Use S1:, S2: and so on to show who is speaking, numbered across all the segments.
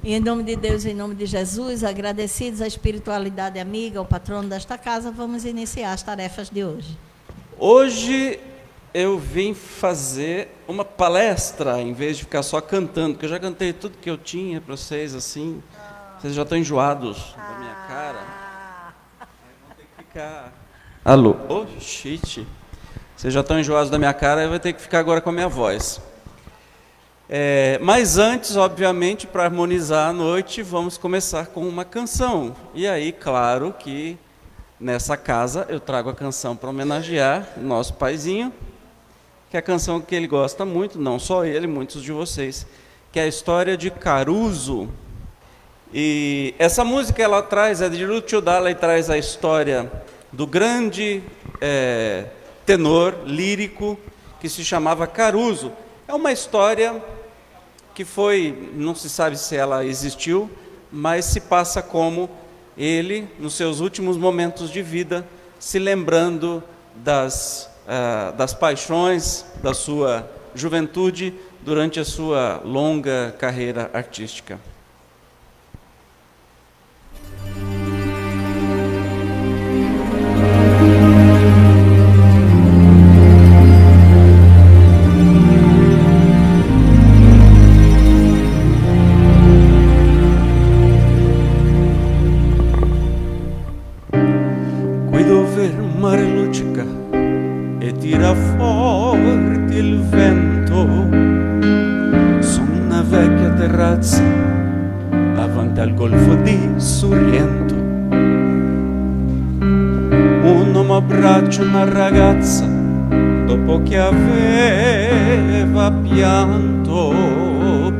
S1: E em nome de Deus, em nome de Jesus, agradecidos à espiritualidade amiga, ao patrono desta casa, vamos iniciar as tarefas de hoje.
S2: Hoje eu vim fazer uma palestra, em vez de ficar só cantando, porque eu já cantei tudo que eu tinha para vocês, assim. Vocês já estão enjoados da minha cara. Aí vão ter que ficar... Alô? Oh, shit. Vocês já estão enjoados da minha cara, eu vou ter que ficar agora com a minha voz. Mas antes, obviamente, para harmonizar a noite, vamos começar com uma canção. E aí, claro que nessa casa eu trago a canção para homenagear o nosso paizinho, que é a canção que ele gosta muito, não só ele, muitos de vocês, que é a história de Caruso. E essa música ela traz, é de Lucio Dalla, e traz a história do grande tenor lírico que se chamava Caruso. É uma história que foi, não se sabe se ela existiu, mas se passa como ele, nos seus últimos momentos de vida, se lembrando das paixões da sua juventude durante a sua longa carreira artística.
S3: Tira forte il vento su una vecchia terrazza davanti al golfo di Sorrento. Un uomo abbraccia una ragazza dopo che aveva pianto,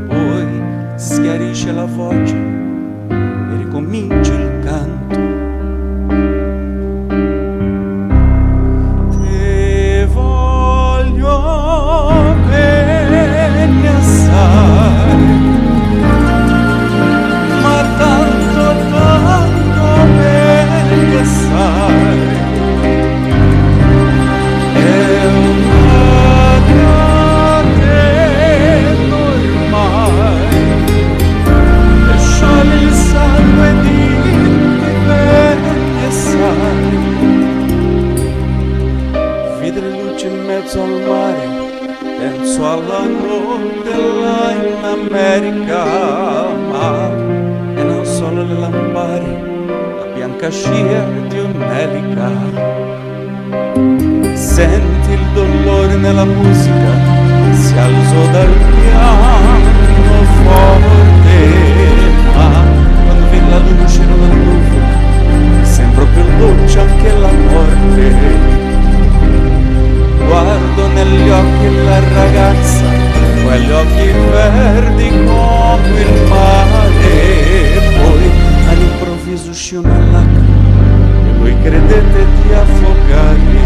S3: poi schiarisce la voce e ricomincia il canto. Ma tanto, tanto bene sai, è una catena ormai, e scioglie il sangue di bene sai, vide le luci in mezzo al mare. Penso alla notte là in America, ma e non solo le lampari, la bianca scia di un'elica. Senti il dolore nella musica, si alzò dal piano forte, ma quando vi la luce nella nuvole, sembra più dolce anche la morte. Guardo negli occhi la ragazza, quegli occhi verdi come il mare, e poi all'improvviso uscì una lacrima e voi credete di affogare.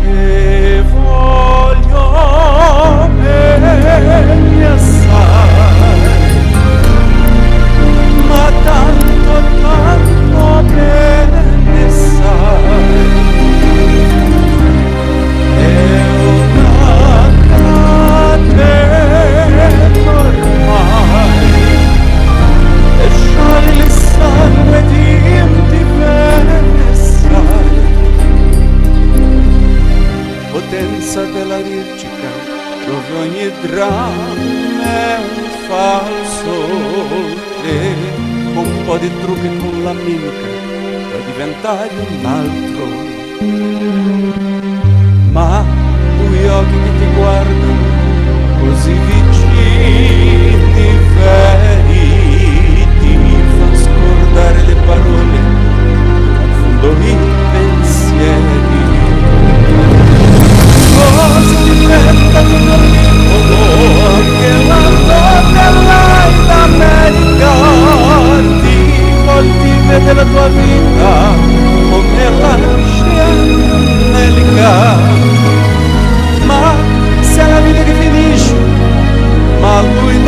S3: Che voglio bene assai, ma tanto, tanto bene sai. Ormai e scioglie il sangue di bene sai. Potenza della virgica, dove ogni dramma è un falso, e con un po' di trucco e con la mimica puoi diventare un altro. Ma quei occhi che ti guardano così vicini, veri, ti fa scordare le parole, confondo i pensieri. Cosa diventa di un piccolo anche la notte là in America, ti coltivi della tua vita come la scia nelica. Ma se è la vita che finisce, ma lui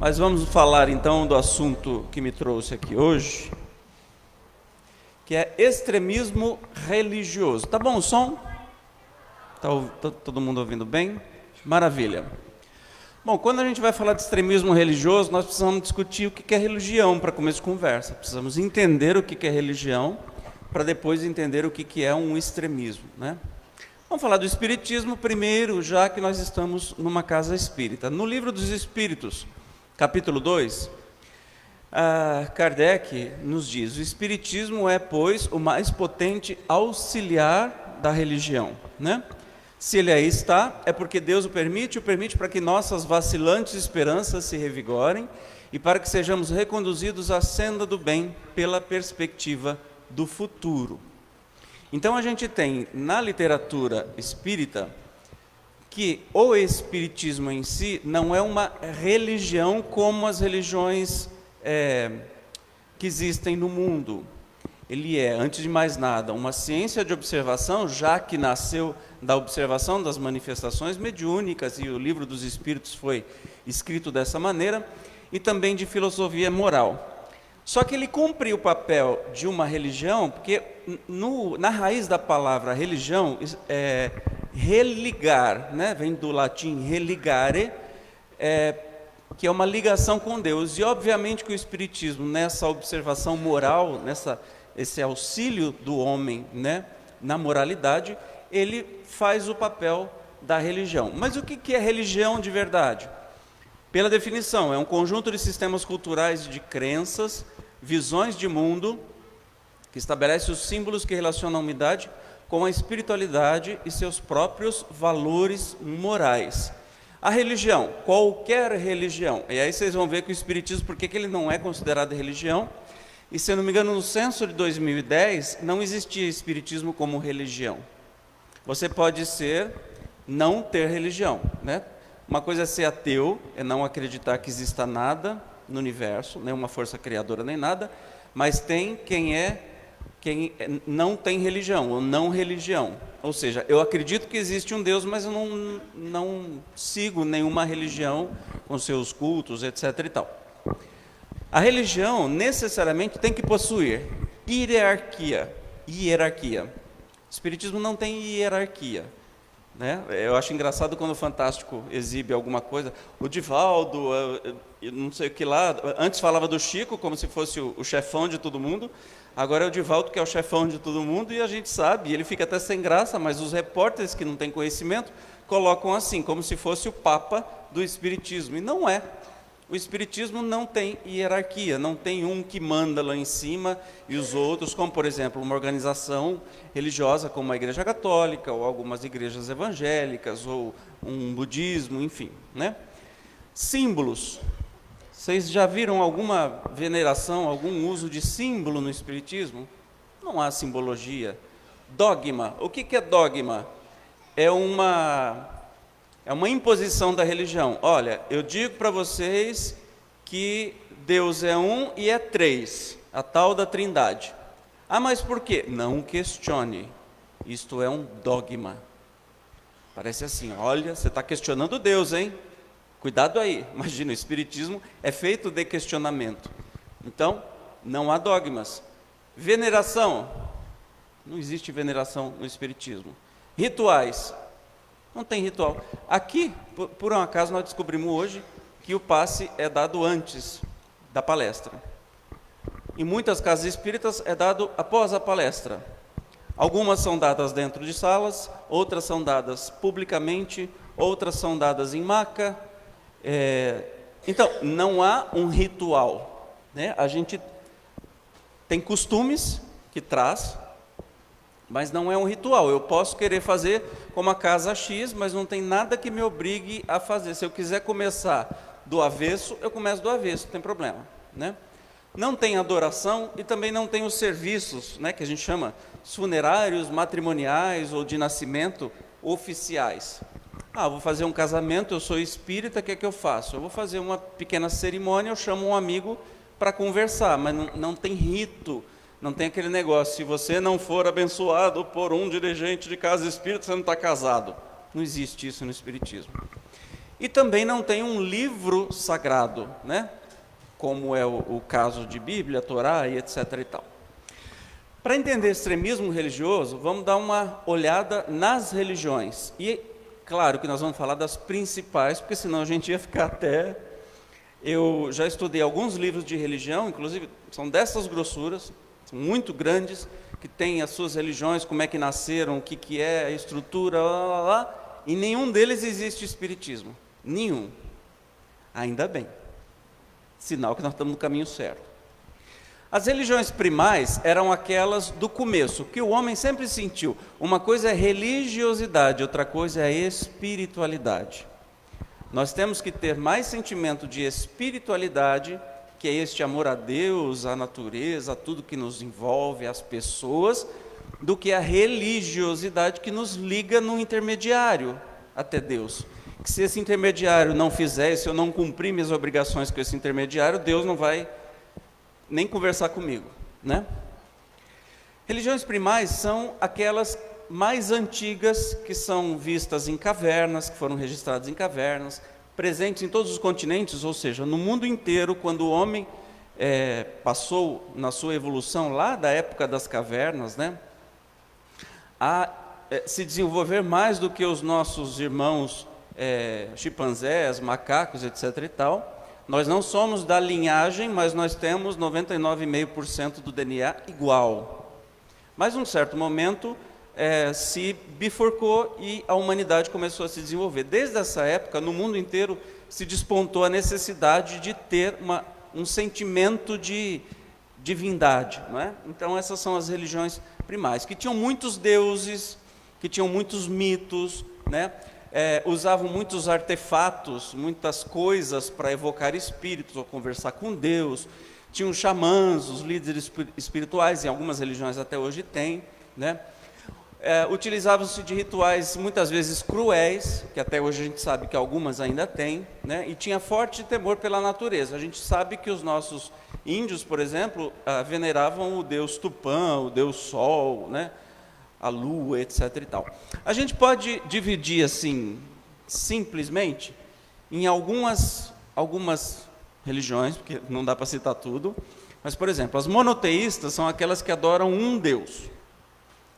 S2: Mas vamos falar então do assunto que me trouxe aqui hoje, que é extremismo religioso. Tá bom o som? Tá todo mundo ouvindo bem? Maravilha. Bom, quando a gente vai falar de extremismo religioso, nós precisamos discutir o que é religião para começo de conversa. Precisamos entender o que é religião para depois entender o que é um extremismo, né? Vamos falar do espiritismo primeiro, já que nós estamos numa casa espírita. No Livro dos Espíritos, capítulo 2, Kardec nos diz: o espiritismo é, pois, o mais potente auxiliar da religião, né? Se ele aí está, é porque Deus o permite para que nossas vacilantes esperanças se revigorem e para que sejamos reconduzidos à senda do bem pela perspectiva do futuro. Então a gente tem na literatura espírita que o espiritismo em si não é uma religião como as religiões que existem no mundo. Ele é, antes de mais nada, uma ciência de observação, já que nasceu da observação das manifestações mediúnicas, e o Livro dos Espíritos foi escrito dessa maneira, e também de filosofia moral. Só que ele cumpre o papel de uma religião, porque na raiz da palavra religião, religar, né? Vem do latim religare, que é uma ligação com Deus. E obviamente que o espiritismo, nessa observação moral, esse auxílio do homem, né, na moralidade, ele faz o papel da religião. Mas o que é religião de verdade? Pela definição, é um conjunto de sistemas culturais de crenças, visões de mundo, que estabelece os símbolos que relacionam a humanidade com a espiritualidade e seus próprios valores morais. A religião, qualquer religião, e aí vocês vão ver que o espiritismo, por que ele não é considerado religião? E se eu não me engano, no censo de 2010, não existia espiritismo como religião. Você pode não ter religião, né? Uma coisa é ser ateu, é não acreditar que exista nada no universo, nenhuma força criadora nem nada, mas tem quem não tem religião, ou não religião. Ou seja, eu acredito que existe um Deus, mas eu não sigo nenhuma religião com seus cultos, etc. e tal. A religião necessariamente tem que possuir hierarquia. O espiritismo não tem hierarquia, né? Eu acho engraçado quando o Fantástico exibe alguma coisa. O Divaldo, não sei o que lá, antes falava do Chico como se fosse o chefão de todo mundo, agora é o Divaldo que é o chefão de todo mundo, e a gente sabe, ele fica até sem graça, mas os repórteres que não têm conhecimento colocam assim, como se fosse o Papa do espiritismo, e não é. O espiritismo não tem hierarquia, não tem um que manda lá em cima e os outros, como por exemplo uma organização religiosa como a Igreja Católica, ou algumas igrejas evangélicas, ou um budismo, enfim, né? Símbolos. Vocês já viram alguma veneração, algum uso de símbolo no espiritismo? Não há simbologia. Dogma. O que é dogma? É uma imposição da religião. Olha, eu digo para vocês que Deus é um e é três, a tal da trindade. Ah, mas por quê? Não questione. Isto é um dogma. Parece assim, olha, você está questionando Deus, hein? Cuidado aí. Imagina, o espiritismo é feito de questionamento. Então, não há dogmas. Veneração. Não existe veneração no espiritismo. Rituais. Não tem ritual. Aqui, por um acaso, nós descobrimos hoje que o passe é dado antes da palestra. Em muitas casas espíritas é dado após a palestra. Algumas são dadas dentro de salas, outras são dadas publicamente, outras são dadas em maca. Então, não há um ritual, né? A gente tem costumes que traz, mas não é um ritual. Eu posso querer fazer como a casa X, mas não tem nada que me obrigue a fazer. Se eu quiser começar do avesso, eu começo do avesso, não tem problema, né? Não tem adoração e também não tem os serviços, né, que a gente chama funerários, matrimoniais ou de nascimento oficiais. Vou fazer um casamento, eu sou espírita, o que é que eu faço? Eu vou fazer uma pequena cerimônia, eu chamo um amigo para conversar, mas não tem rito. Não tem aquele negócio, se você não for abençoado por um dirigente de casa espírita, você não está casado. Não existe isso no espiritismo. e também não tem um livro sagrado, né? Como é o caso de Bíblia, Torá e etc. e tal. Para entender extremismo religioso, vamos dar uma olhada nas religiões. E claro que nós vamos falar das principais, porque senão a gente ia ficar até... Eu já estudei alguns livros de religião, inclusive são dessas grossuras, são muito grandes, que têm as suas religiões, como é que nasceram, o que é a estrutura, e nenhum deles existe espiritismo. Nenhum. Ainda bem. Sinal que nós estamos no caminho certo. As religiões primais eram aquelas do começo, que o homem sempre sentiu. Uma coisa é religiosidade, outra coisa é espiritualidade. Nós temos que ter mais sentimento de espiritualidade, que é este amor a Deus, à natureza, a tudo que nos envolve, as pessoas, do que a religiosidade que nos liga no intermediário até Deus. Que se esse intermediário não fizer, se eu não cumprir minhas obrigações com esse intermediário, Deus não vai nem conversar comigo, né? Religiões primais são aquelas mais antigas, que são vistas em cavernas, que foram registradas em cavernas, presentes em todos os continentes, ou seja, no mundo inteiro, quando o homem passou na sua evolução lá da época das cavernas, né, a se desenvolver mais do que os nossos irmãos chimpanzés, macacos, etc. e tal. Nós não somos da linhagem, mas nós temos 99,5% do DNA igual. Mas, num certo momento, se bifurcou e a humanidade começou a se desenvolver. Desde essa época, no mundo inteiro, se despontou a necessidade de ter um sentimento de divindade, não é? Então, essas são as religiões primais, que tinham muitos deuses, que tinham muitos mitos, né? Usavam muitos artefatos, muitas coisas para evocar espíritos ou conversar com Deus. Tinham xamãs, os líderes espirituais, em algumas religiões até hoje tem, né? Utilizavam-se de rituais muitas vezes cruéis, que até hoje a gente sabe que algumas ainda têm, né? E tinha forte temor pela natureza. A gente sabe que os nossos índios, por exemplo, veneravam o deus Tupã, o deus Sol, né? A lua, etc. e tal. A gente pode dividir assim, simplesmente, em algumas religiões, porque não dá para citar tudo, mas, por exemplo, as monoteístas são aquelas que adoram um Deus.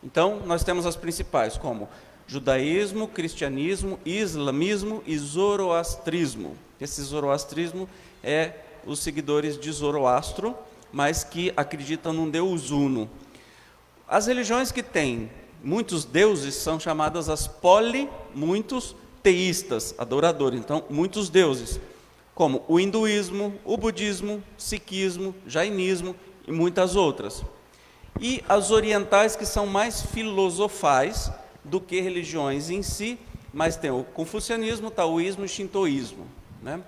S2: Então, nós temos as principais, como judaísmo, cristianismo, islamismo e zoroastrismo. Esse zoroastrismo é os seguidores de Zoroastro, mas que acreditam num Deus uno. As religiões que têm muitos deuses são chamadas as muitos teístas, adoradores. Então, muitos deuses, como o hinduísmo, o budismo, sikhismo, jainismo e muitas outras. E as orientais, que são mais filosofais do que religiões em si, mas tem o confucianismo, taoísmo e shintoísmo, né?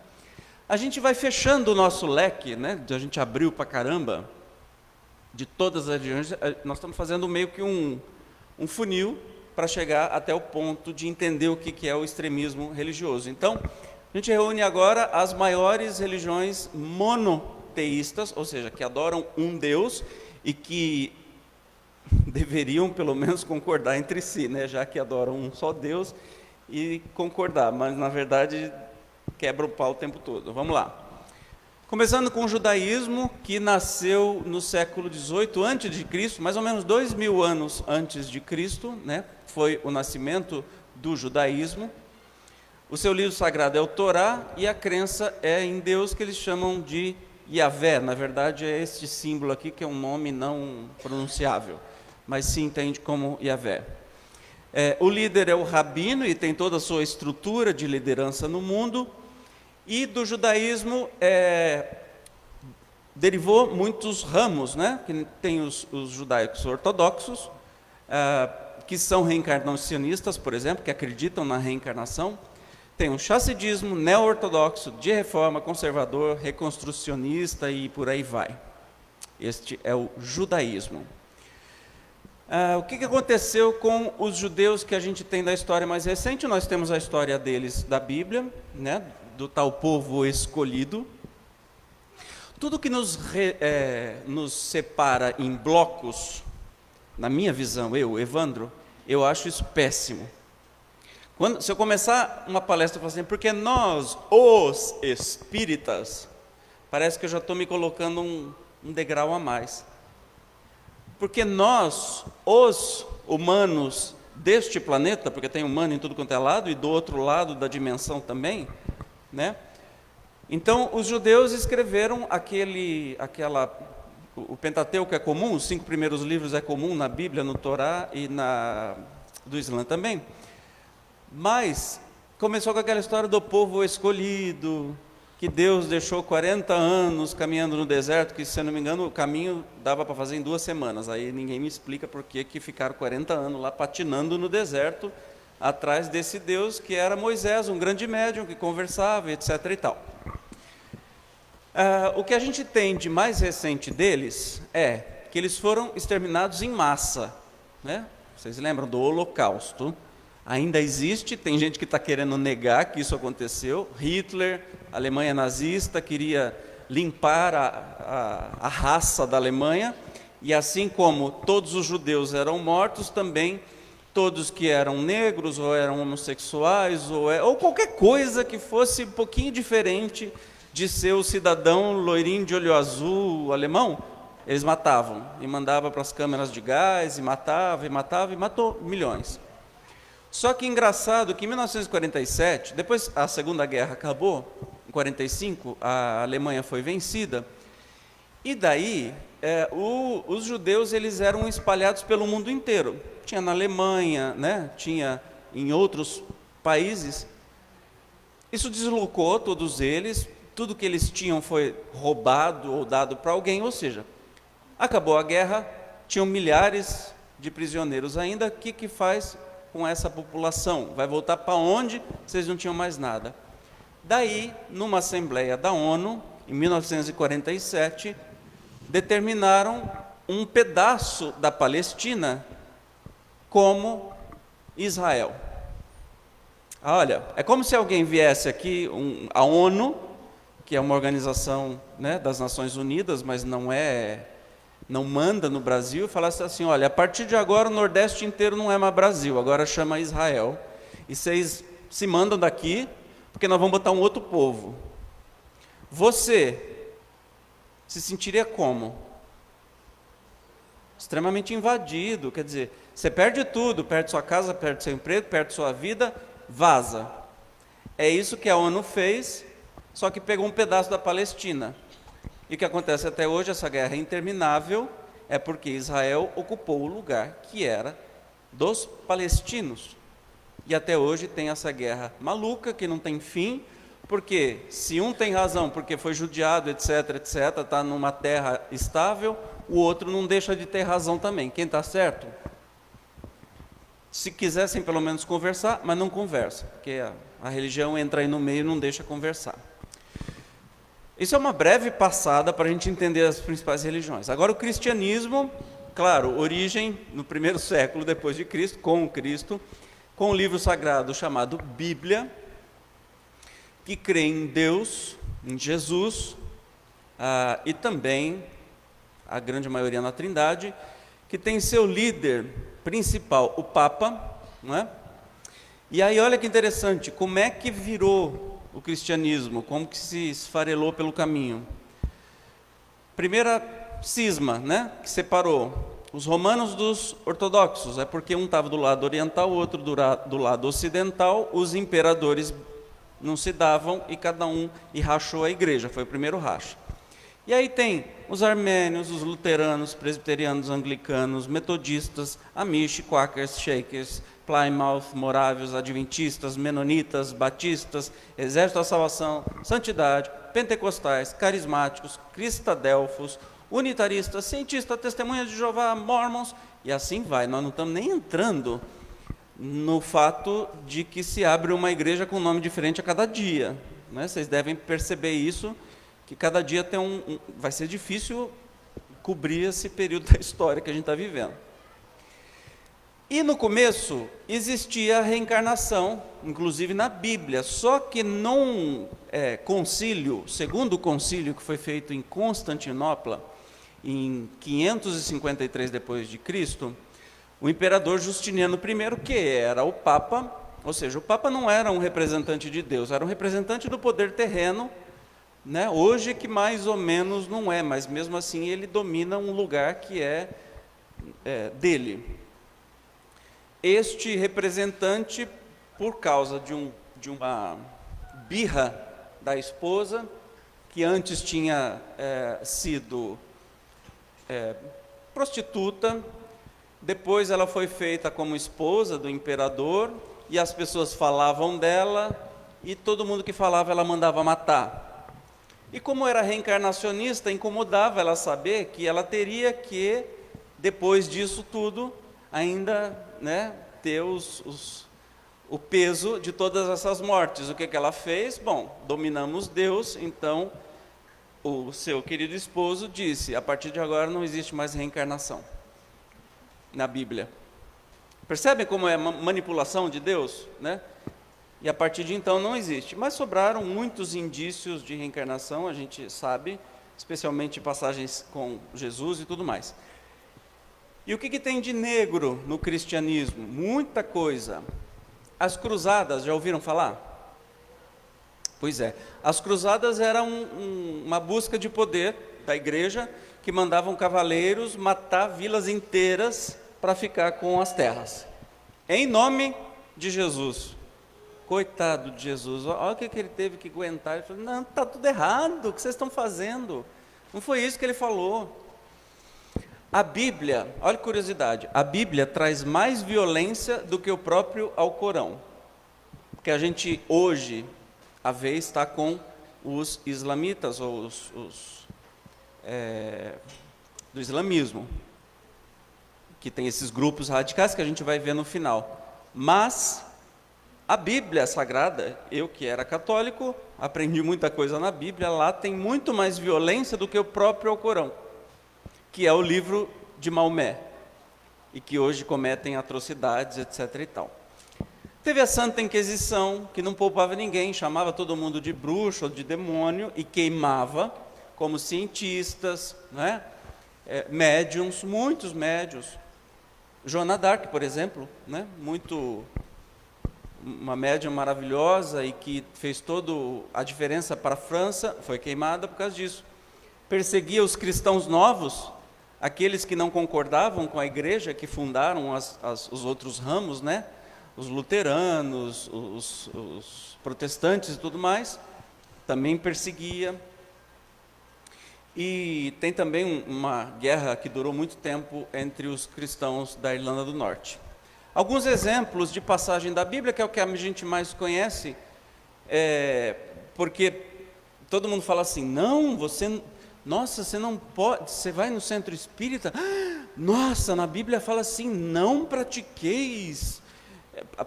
S2: A gente vai fechando o nosso leque, né? A gente abriu para caramba, de todas as religiões. Nós estamos fazendo meio que um funil para chegar até o ponto de entender o que é o extremismo religioso. Então, a gente reúne agora as maiores religiões monoteístas, ou seja, que adoram um Deus e que deveriam pelo menos concordar entre si, né? Já que adoram um só Deus e concordar, mas na verdade quebra o pau o tempo todo. Vamos lá. Começando com o judaísmo, que nasceu no século XVIII a.C., mais ou menos 2000 anos antes de Cristo, né? Foi o nascimento do judaísmo. O seu livro sagrado é o Torá e a crença é em Deus, que eles chamam de Yahvé. Na verdade é este símbolo aqui, que é um nome não pronunciável, mas se entende como Yahvé. O líder é o rabino e tem toda a sua estrutura de liderança no mundo. E do judaísmo derivou muitos ramos, né? Que tem os judaicos ortodoxos, que são reencarnacionistas, por exemplo, que acreditam na reencarnação. Tem o chassidismo, neo-ortodoxo, de reforma, conservador, reconstrucionista e por aí vai. Este é o judaísmo. O que aconteceu com os judeus que a gente tem da história mais recente? Nós temos a história deles da Bíblia, né? Do tal povo escolhido. Tudo que nos separa em blocos, na minha visão, Evandro, eu acho isso péssimo. Se eu começar uma palestra falando assim, porque nós, os espíritas, parece que eu já estou me colocando um degrau a mais. Porque nós, os humanos deste planeta, porque tem humano em tudo quanto é lado, e do outro lado da dimensão também, né? Então, os judeus escreveram o Pentateuco é comum, os 5 primeiros livros é comum na Bíblia, no Torá e do Islã também. Mas começou com aquela história do povo escolhido, que Deus deixou 40 anos caminhando no deserto, que, se eu não me engano, o caminho dava para fazer em 2 semanas. Aí ninguém me explica por que ficaram 40 anos lá patinando no deserto, atrás desse Deus que era Moisés, um grande médium que conversava, etc. e tal. O que a gente tem de mais recente deles é que eles foram exterminados em massa, né? Vocês lembram do Holocausto? Ainda existe, tem gente que está querendo negar que isso aconteceu. Hitler, a Alemanha nazista, queria limpar a raça da Alemanha, e assim como todos os judeus eram mortos, também todos que eram negros, ou eram homossexuais, ou qualquer coisa que fosse um pouquinho diferente de ser o cidadão loirinho de olho azul alemão, eles matavam, e mandavam para as câmeras de gás, e matou milhões. Só que engraçado que em 1947, depois a Segunda Guerra acabou, em 1945, a Alemanha foi vencida, e daí os judeus eles eram espalhados pelo mundo inteiro. Tinha na Alemanha, né? Tinha em outros países. Isso deslocou todos eles, tudo que eles tinham foi roubado ou dado para alguém, ou seja, acabou a guerra, tinham milhares de prisioneiros ainda, o que faz com essa população? Vai voltar para onde? Vocês não tinham mais nada. Daí, numa assembleia da ONU, em 1947, determinaram um pedaço da Palestina como Israel. Olha, é como se alguém viesse aqui, a ONU, que é uma organização, né, das Nações Unidas, mas não manda no Brasil, falasse assim, olha, a partir de agora o Nordeste inteiro não é mais Brasil, agora chama Israel, e vocês se mandam daqui, porque nós vamos botar um outro povo. Você se sentiria como? Extremamente invadido, quer dizer, você perde tudo, perde sua casa, perde seu emprego, perde sua vida, vaza. É isso que a ONU fez, só que pegou um pedaço da Palestina. E o que acontece até hoje, essa guerra interminável, é porque Israel ocupou o lugar que era dos palestinos. E até hoje tem essa guerra maluca, que não tem fim, porque se um tem razão, porque foi judiado, etc., está numa terra estável, o outro não deixa de ter razão também. Quem está certo? Se quisessem pelo menos conversar, mas não conversa, porque a religião entra aí no meio e não deixa conversar. Isso é uma breve passada para a gente entender as principais religiões. Agora, o cristianismo, claro, origem no 1º século depois de Cristo, com um livro sagrado chamado Bíblia, que crê em Deus, em Jesus, e também, a grande maioria na Trindade, que tem seu líder principal, o Papa, não é? E aí, olha que interessante, como é que virou o cristianismo, como que se esfarelou pelo caminho. Primeira cisma, né, que separou os romanos dos ortodoxos, é porque um estava do lado oriental, o outro do lado ocidental, os imperadores não se davam e cada um rachou a igreja, foi o primeiro racha. E aí tem os armênios, os luteranos, presbiterianos, anglicanos, metodistas, amish, quakers, shakers, Plymouth, morávios, adventistas, menonitas, batistas, Exército da Salvação, Santidade, pentecostais, carismáticos, cristadelfos, unitaristas, cientistas, testemunhas de Jeová, mormons, e assim vai. Nós não estamos nem entrando no fato de que se abre uma igreja com um nome diferente a cada dia, né? Vocês devem perceber isso, que cada dia vai ser difícil cobrir esse período da história que a gente está vivendo. E no começo existia a reencarnação, inclusive na Bíblia, só que num segundo concílio que foi feito em Constantinopla, em 553 depois de Cristo, o imperador Justiniano I, que era o Papa, Ou seja, o Papa não era um representante de Deus, era um representante do poder terreno, né? Hoje que mais ou menos não é, mas mesmo assim ele domina um lugar que é dele. Este representante, por causa de uma birra da esposa, que antes tinha sido prostituta, depois ela foi feita como esposa do imperador, e as pessoas falavam dela, e todo mundo que falava ela mandava matar. E como era reencarnacionista, incomodava ela saber que ela teria que, depois disso tudo, ainda, né, ter o peso de todas essas mortes. O que ela fez? Bom, dominamos Deus, então o seu querido esposo disse: a partir de agora não existe mais reencarnação na Bíblia. Percebem como é manipulação de Deus, né? E a partir de então não existe. Mas sobraram muitos indícios de reencarnação, a gente sabe, especialmente passagens com Jesus e tudo mais. E o que tem de negro no cristianismo? Muita coisa. As cruzadas, já ouviram falar? Pois é, as cruzadas eram uma busca de poder da igreja, que mandavam cavaleiros matar vilas inteiras para ficar com as terras, em nome de Jesus. Coitado de Jesus, olha o que ele teve que aguentar. Ele falou: não, está tudo errado, o que vocês estão fazendo? Não foi isso que ele falou. A Bíblia, olha que curiosidade, a Bíblia traz mais violência do que o próprio Alcorão, porque a gente hoje, a vez, está com os islamitas, ou do islamismo, que tem esses grupos radicais que a gente vai ver no final. Mas a Bíblia Sagrada, eu que era católico, aprendi muita coisa na Bíblia, lá tem muito mais violência do que o próprio Alcorão, que é o livro de Maomé, e que hoje cometem atrocidades, etc. e tal. Teve a Santa Inquisição, que não poupava ninguém, chamava todo mundo de bruxo ou de demônio, e queimava, como cientistas, né? Médiums, muitos médiuns. Joana d'Arc, por exemplo, né? Uma médium maravilhosa e que fez toda a diferença para a França, foi queimada por causa disso. Perseguia os cristãos novos, aqueles que não concordavam com a igreja, que fundaram os outros ramos, né? Os luteranos, os protestantes e tudo mais, também perseguia. E tem também uma guerra que durou muito tempo entre os cristãos da Irlanda do Norte. Alguns exemplos de passagem da Bíblia, que é o que a gente mais conhece, porque todo mundo fala assim: não, você não pode, você vai no centro espírita, nossa, na Bíblia fala assim: não pratiqueis.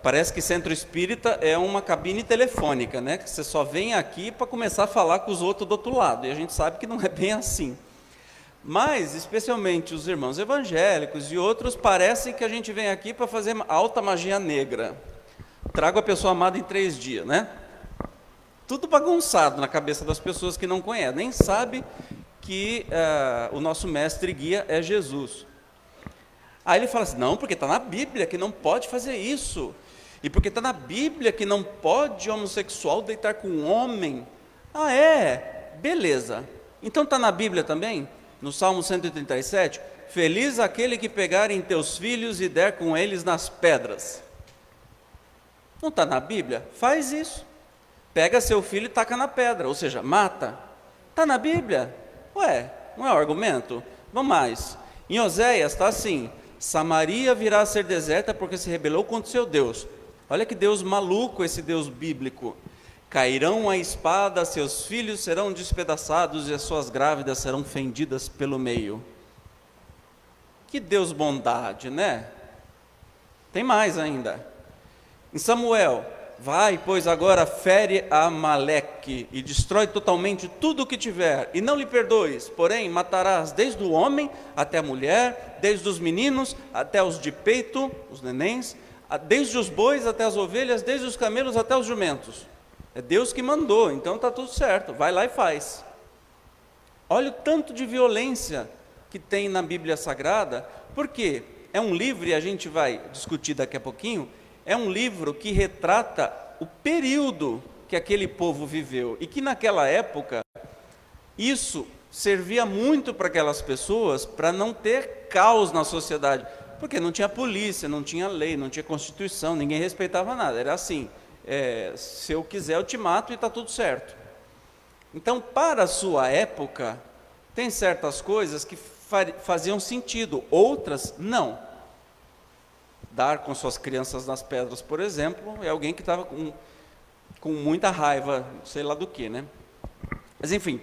S2: Parece que centro espírita é uma cabine telefônica, né? Que você só vem aqui para começar a falar com os outros do outro lado, e a gente sabe que não é bem assim. Mas, especialmente os irmãos evangélicos e outros, parecem que a gente vem aqui para fazer alta magia negra. Trago a pessoa amada em 3 dias, né? Tudo bagunçado na cabeça das pessoas que não conhecem, nem sabe que o nosso mestre e guia é Jesus. Aí ele fala assim: não, porque está na Bíblia que não pode fazer isso, e porque está na Bíblia que não pode homossexual deitar com um homem. Ah, beleza, então está na Bíblia também? No Salmo 137, feliz aquele que pegar em teus filhos e der com eles nas pedras. Não está na Bíblia? Faz isso, pega seu filho e taca na pedra, ou seja, mata. Está na Bíblia? Ué, não é um argumento? Vamos mais, em Oséias está assim: Samaria virá a ser deserta porque se rebelou contra o seu Deus. Olha que Deus maluco, esse Deus bíblico. Cairão a espada, seus filhos serão despedaçados e as suas grávidas serão fendidas pelo meio. Que Deus bondade, né? Tem mais ainda. Em Samuel: vai, pois agora fere a Amaleque e destrói totalmente tudo o que tiver, e não lhe perdoes, porém matarás desde o homem até a mulher, desde os meninos até os de peito, os nenéns, desde os bois até as ovelhas, desde os camelos até os jumentos. É Deus que mandou, então está tudo certo, vai lá e faz. Olha o tanto de violência que tem na Bíblia Sagrada, porque é um livro, e a gente vai discutir daqui a pouquinho, é um livro que retrata o período que aquele povo viveu, e que naquela época, isso servia muito para aquelas pessoas, para não ter caos na sociedade, porque não tinha polícia, não tinha lei, não tinha constituição, ninguém respeitava nada, era assim, se eu quiser eu te mato e está tudo certo. Então, para a sua época, tem certas coisas que faziam sentido, outras não. Dar com suas crianças nas pedras, por exemplo, é alguém que estava com muita raiva, sei lá do que, né? Mas enfim,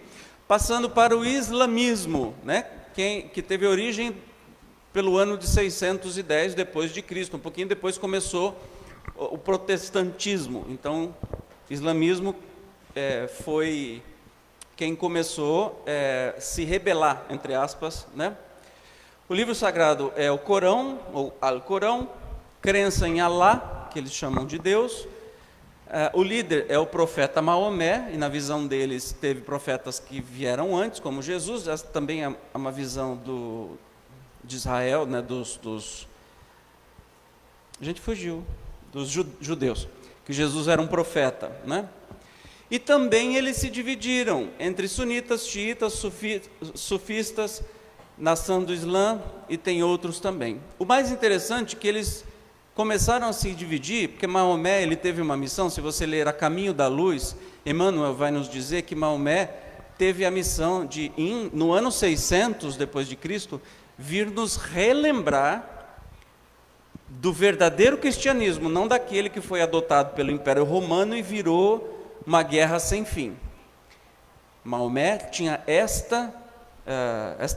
S2: passando para o islamismo, né? Que teve origem pelo ano de 610 depois de Cristo, um pouquinho depois começou o protestantismo. Então, islamismo foi quem começou a se rebelar, entre aspas, né? O livro sagrado é o Corão, ou Alcorão, crença em Alá, que eles chamam de Deus. O líder é o profeta Maomé, e na visão deles teve profetas que vieram antes, como Jesus. Essa também é uma visão de Israel, né, a gente fugiu, dos judeus, que Jesus era um profeta, né? E também eles se dividiram entre sunitas, xiitas, sufistas, nação do Islã, e tem outros também. O mais interessante é que eles começaram a se dividir, porque Maomé ele teve uma missão. Se você ler A Caminho da Luz, Emmanuel vai nos dizer que Maomé teve a missão de, no ano 600 depois de Cristo, vir nos relembrar do verdadeiro cristianismo, não daquele que foi adotado pelo Império Romano e virou uma guerra sem fim. Maomé tinha esta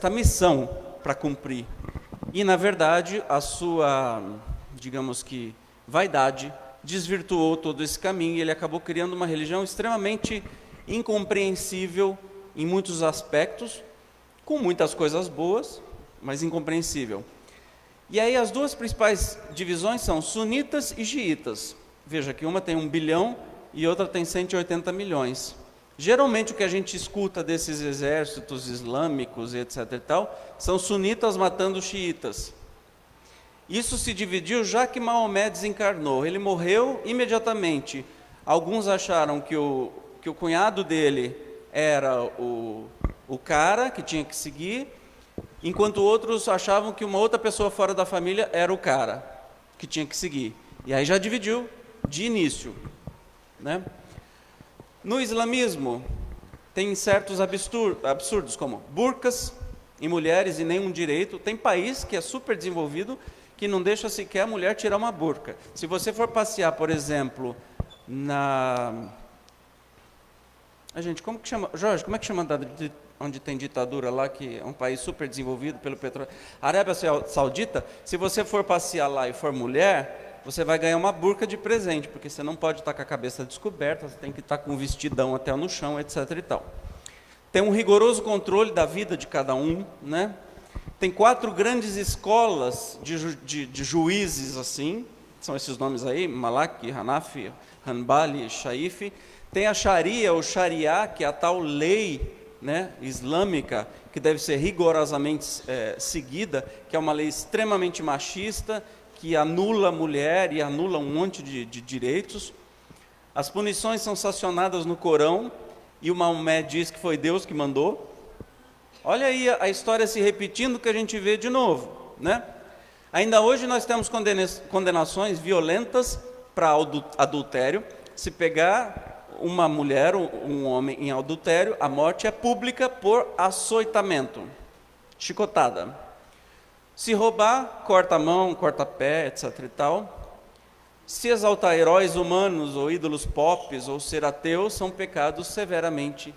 S2: missão para cumprir, e na verdade a sua, digamos que, vaidade desvirtuou todo esse caminho, e ele acabou criando uma religião extremamente incompreensível em muitos aspectos, com muitas coisas boas, mas incompreensível. E aí as duas principais divisões são sunitas e xiitas. Veja que uma tem 1 bilhão e outra tem 180 milhões. Geralmente o que a gente escuta desses exércitos islâmicos e etc e tal, são sunitas matando xiitas. Isso se dividiu já que Maomé desencarnou. Ele morreu imediatamente. Alguns acharam que o cunhado dele era o cara que tinha que seguir, enquanto outros achavam que uma outra pessoa fora da família era o cara que tinha que seguir. E aí já dividiu de início, né? No islamismo, tem certos absurdos, como burcas em mulheres e nenhum direito. Tem país que é super desenvolvido, que não deixa sequer a mulher tirar uma burca. Se você for passear, por exemplo, gente, como que chama? Jorge, como é que chama onde tem ditadura lá, que é um país super desenvolvido pelo petróleo? Arábia Saudita, se você for passear lá e for mulher, você vai ganhar uma burca de presente, porque você não pode estar com a cabeça descoberta, você tem que estar com um vestidão até no chão, etc. e tal. Tem um rigoroso controle da vida de cada um, né? Tem 4 grandes escolas de juízes, assim, são esses nomes aí, Malaki, Hanafi, Hanbali, Shaifi. Tem a Sharia, ou Sharia, que é a tal lei, né, islâmica, que deve ser rigorosamente seguida, que é uma lei extremamente machista, que anula a mulher e anula um monte de direitos. As punições são sancionadas no Corão, e o Maomé diz que foi Deus que mandou. Olha aí a história se repetindo, que a gente vê de novo, né? Ainda hoje nós temos condenações violentas para adultério. Se pegar uma mulher, um homem em adultério, a morte é pública por açoitamento, chicotada. Se roubar, corta a mão, corta pé, etc. e tal. Se exaltar heróis humanos ou ídolos pop ou ser ateu, são pecados severamente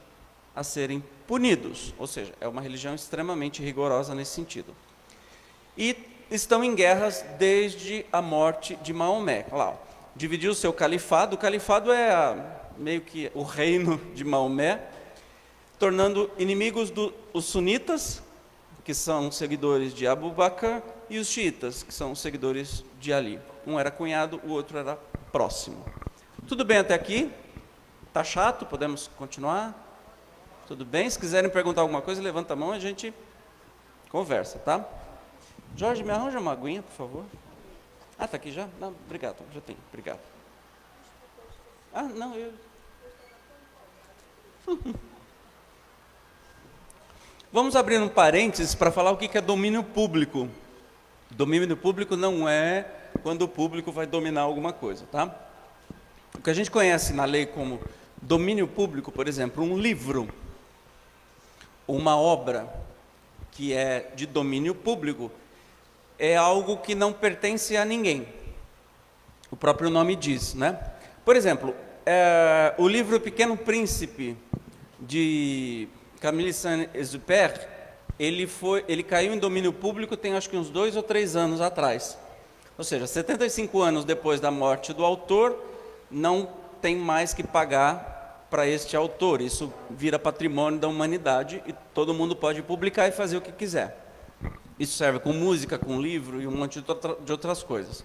S2: a serem punidos. Ou seja, é uma religião extremamente rigorosa nesse sentido. E estão em guerras desde a morte de Maomé. Olha lá, dividiu o seu califado. O califado é meio que o reino de Maomé, tornando inimigos os sunitas, que são seguidores de Abu Bakr, e os xiitas, que são seguidores de Ali. Um era cunhado, o outro era próximo. Tudo bem até aqui? Tá chato? Podemos continuar? Tudo bem? Se quiserem perguntar alguma coisa, levanta a mão e a gente conversa, tá? Jorge, me arranja uma aguinha, por favor. Ah, está aqui já? Não, obrigado, já tem, obrigado. Ah, não, eu... Vamos abrir um parênteses para falar o que é domínio público. Domínio público não é quando o público vai dominar alguma coisa, tá? O que a gente conhece na lei como domínio público, por exemplo, um livro, uma obra que é de domínio público, é algo que não pertence a ninguém. O próprio nome diz, né? Por exemplo, o livro Pequeno Príncipe, de Camille Saint-Exupéry, ele caiu em domínio público tem acho que uns 2 ou 3 anos atrás. Ou seja, 75 anos depois da morte do autor, não tem mais que pagar para este autor. Isso vira patrimônio da humanidade e todo mundo pode publicar e fazer o que quiser. Isso serve com música, com livro e um monte de outras coisas.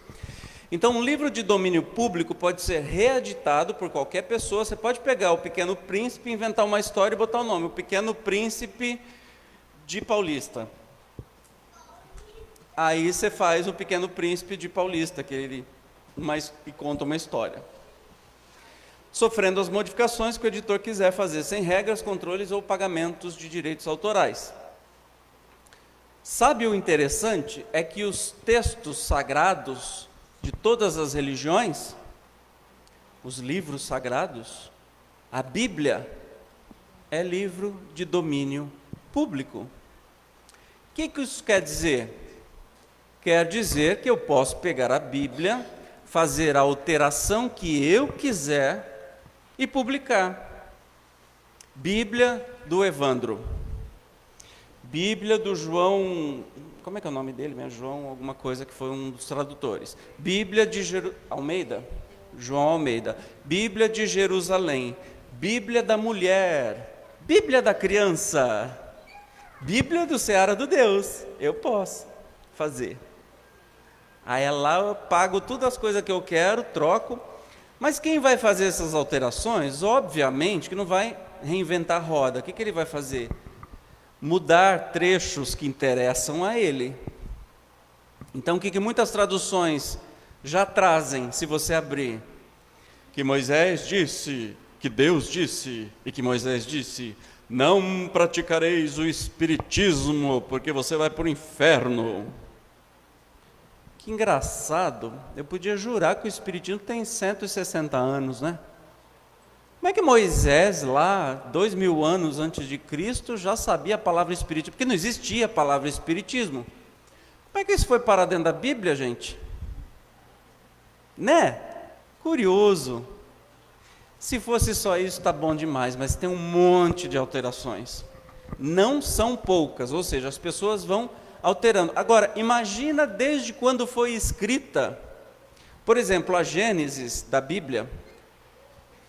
S2: Então, um livro de domínio público pode ser reeditado por qualquer pessoa. Você pode pegar o Pequeno Príncipe, inventar uma história e botar o nome, o Pequeno Príncipe de Paulista. Aí você faz o Pequeno Príncipe de Paulista, e conta uma história. Sofrendo as modificações que o editor quiser fazer, sem regras, controles ou pagamentos de direitos autorais. Sabe o interessante? É que os textos sagrados de todas as religiões, os livros sagrados, a Bíblia, é livro de domínio público. O que isso quer dizer? Quer dizer que eu posso pegar a Bíblia, fazer a alteração que eu quiser e publicar. Bíblia do Evandro. Bíblia do João, como é que é o nome dele mesmo? João alguma coisa, que foi um dos tradutores. Bíblia de Almeida, João Almeida. Bíblia de Jerusalém. Bíblia da mulher. Bíblia da criança. Bíblia do Seara do Deus. Eu posso fazer. Aí lá eu pago todas as coisas que eu quero, troco. Mas quem vai fazer essas alterações, obviamente que não vai reinventar a roda. O que ele vai fazer? Mudar trechos que interessam a ele. Então, o que muitas traduções já trazem, se você abrir? Que Moisés disse, que Deus disse, e que Moisés disse: não praticareis o espiritismo, porque você vai para o inferno. Que engraçado, eu podia jurar que o espiritismo tem 160 anos, né? Como é que Moisés, lá, 2000 anos antes de Cristo, já sabia a palavra espiritismo? Porque não existia a palavra espiritismo. Como é que isso foi parar dentro da Bíblia, gente? Né? Curioso. Se fosse só isso, está bom demais, mas tem um monte de alterações. Não são poucas, ou seja, as pessoas vão alterando. Agora, imagina desde quando foi escrita. Por exemplo, a Gênesis da Bíblia,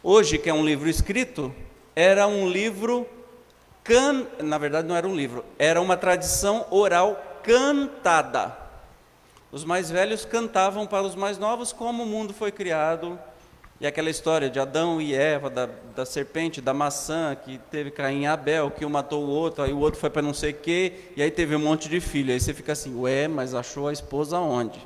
S2: hoje, que é um livro escrito, era um livro, na verdade não era um livro, era uma tradição oral cantada. Os mais velhos cantavam para os mais novos como o mundo foi criado, e aquela história de Adão e Eva, da serpente, da maçã, que teve Caim e Abel, que um matou o outro, aí o outro foi para não sei o quê, e aí teve um monte de filho. Aí você fica assim, ué, mas achou a esposa onde?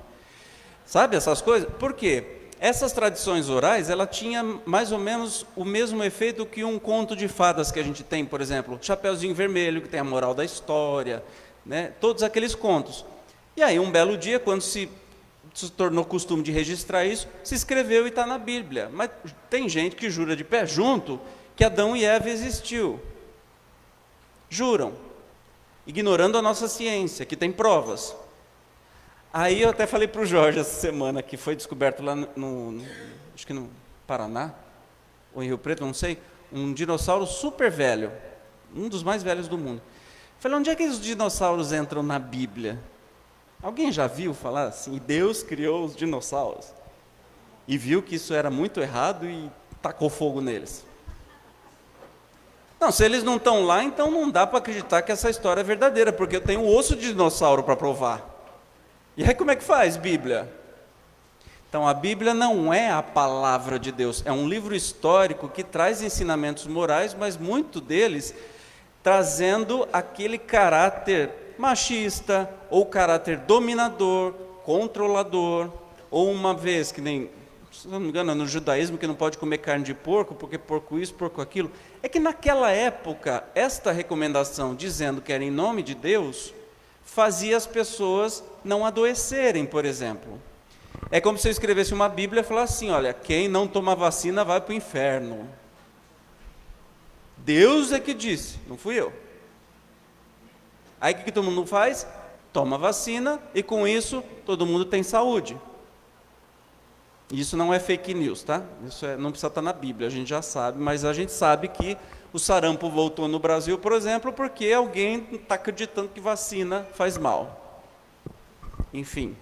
S2: Sabe essas coisas? Por quê? Essas tradições orais, ela tinha mais ou menos o mesmo efeito que um conto de fadas que a gente tem, por exemplo, Chapeuzinho Vermelho, que tem a moral da história, né? Todos aqueles contos. E aí, um belo dia, quando se tornou costume de registrar isso, se escreveu e está na Bíblia. Mas tem gente que jura de pé junto que Adão e Eva existiu. Juram, ignorando a nossa ciência, que tem provas. Aí eu até falei para o Jorge essa semana, que foi descoberto lá acho que no Paraná, ou em Rio Preto, não sei, um dinossauro super velho, um dos mais velhos do mundo. Falei, onde é que os dinossauros entram na Bíblia? Alguém já viu falar assim? Deus criou os dinossauros e viu que isso era muito errado e tacou fogo neles. Não, se eles não estão lá, então não dá para acreditar que essa história é verdadeira, porque eu tenho osso de dinossauro para provar. E aí como é que faz, Bíblia? Então a Bíblia não é a palavra de Deus, é um livro histórico que traz ensinamentos morais, mas muito deles trazendo aquele caráter machista, ou caráter dominador, controlador, ou uma vez, que nem, se não me engano, no judaísmo, que não pode comer carne de porco, porque porco isso, porco aquilo. É que naquela época, esta recomendação, dizendo que era em nome de Deus, fazia as pessoas não adoecerem, por exemplo. É como se eu escrevesse uma Bíblia e falasse assim, olha, quem não toma vacina vai para o inferno. Deus é que disse, não fui eu. Aí o que todo mundo faz? Toma vacina e com isso todo mundo tem saúde. Isso não é fake news, tá? Isso não precisa estar na Bíblia, a gente já sabe, mas a gente sabe que o sarampo voltou no Brasil, por exemplo, porque alguém está acreditando que vacina faz mal. Enfim.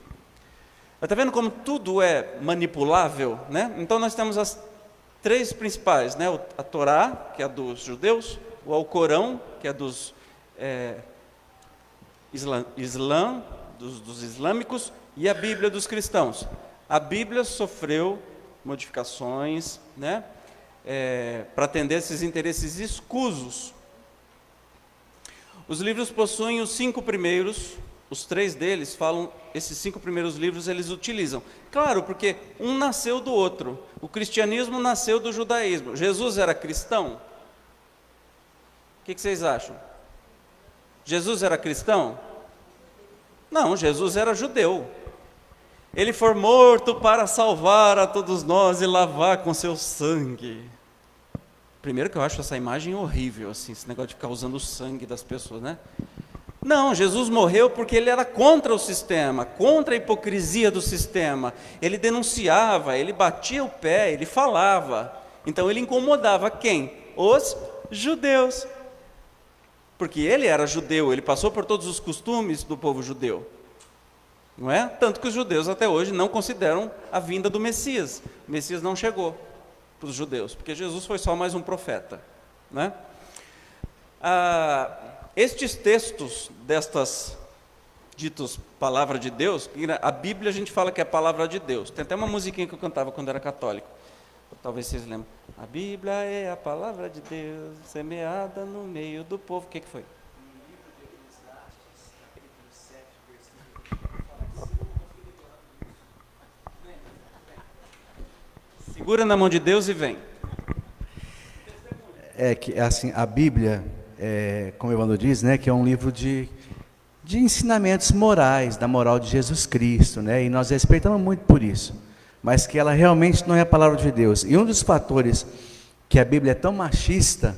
S2: Está vendo como tudo é manipulável, né? Então nós temos as três principais, né? A Torá, que é a dos judeus, o Alcorão, que é dos dos islâmicos, e a Bíblia dos cristãos. A Bíblia sofreu modificações, né? Para atender esses interesses escusos. Os livros possuem os 5 primeiros, os 3 deles falam, esses 5 primeiros livros eles utilizam. Claro, porque um nasceu do outro. O cristianismo nasceu do judaísmo. Jesus era cristão? O que vocês acham? Jesus era cristão? Não, Jesus era judeu. Ele foi morto para salvar a todos nós e lavar com seu sangue. Primeiro que eu acho essa imagem horrível, assim, esse negócio de ficar usando o sangue das pessoas, né? Não, Jesus morreu porque ele era contra o sistema, contra a hipocrisia do sistema. Ele denunciava, ele batia o pé, ele falava. Então ele incomodava quem? Os judeus. Porque ele era judeu, ele passou por todos os costumes do povo judeu. Não é? Tanto que os judeus até hoje não consideram a vinda do Messias. O Messias não chegou para os judeus, porque Jesus foi só mais um profeta. Né? Estes textos destas ditos palavra de Deus, a Bíblia a gente fala que é a palavra de Deus. Tem até uma musiquinha que eu cantava quando era católico. Talvez vocês lembrem. A Bíblia é a palavra de Deus, semeada no meio do povo. O que foi? Segura na mão de Deus e vem.
S4: É que assim, a Bíblia, como o Evandro diz, né, que é um livro de ensinamentos morais, da moral de Jesus Cristo, né, e nós respeitamos muito por isso, mas que ela realmente não é a palavra de Deus. E um dos fatores que a Bíblia é tão machista,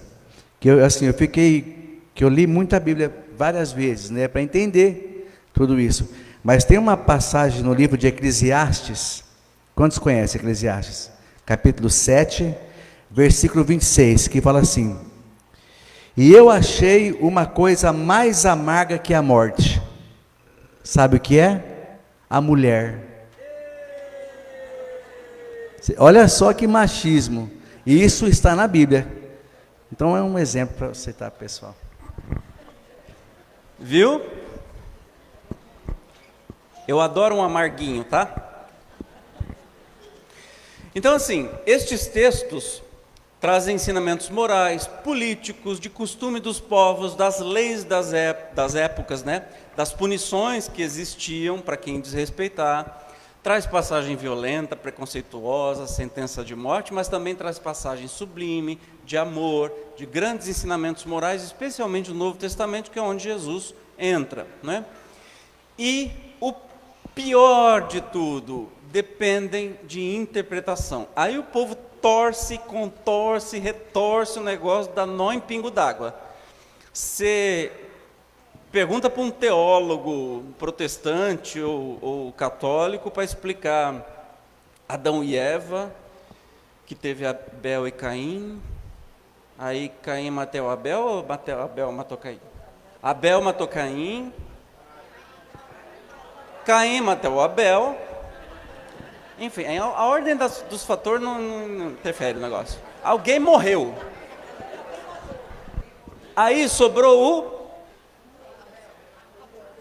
S4: que eu li muito a Bíblia várias vezes, né, para entender tudo isso. Mas tem uma passagem no livro de Eclesiastes, quantos conhecem Eclesiastes? Capítulo 7, versículo 26, que fala assim: e eu achei uma coisa mais amarga que a morte. Sabe o que é? A mulher. Olha só que machismo. E isso está na Bíblia. Então é um exemplo para você, tá, pessoal?
S2: Viu? Eu adoro um amarguinho, tá? Então, assim, estes textos trazem ensinamentos morais, políticos, de costume dos povos, das leis das épocas, né? Das punições que existiam para quem desrespeitar. Traz passagem violenta, preconceituosa, sentença de morte, mas também traz passagem sublime, de amor, de grandes ensinamentos morais, especialmente no Novo Testamento, que é onde Jesus entra, né? E o pior de tudo, dependem de interpretação. Aí o povo torce, contorce, retorce o negócio, dá nó em pingo d'água. Você pergunta para um teólogo protestante ou católico para explicar Adão e Eva, que teve Abel e Caim, aí Caim matou Abel ou Abel matou Caim? Abel matou Caim, Caim matou Abel. Enfim, a ordem dos fatores não interfere no negócio. Alguém morreu. Aí sobrou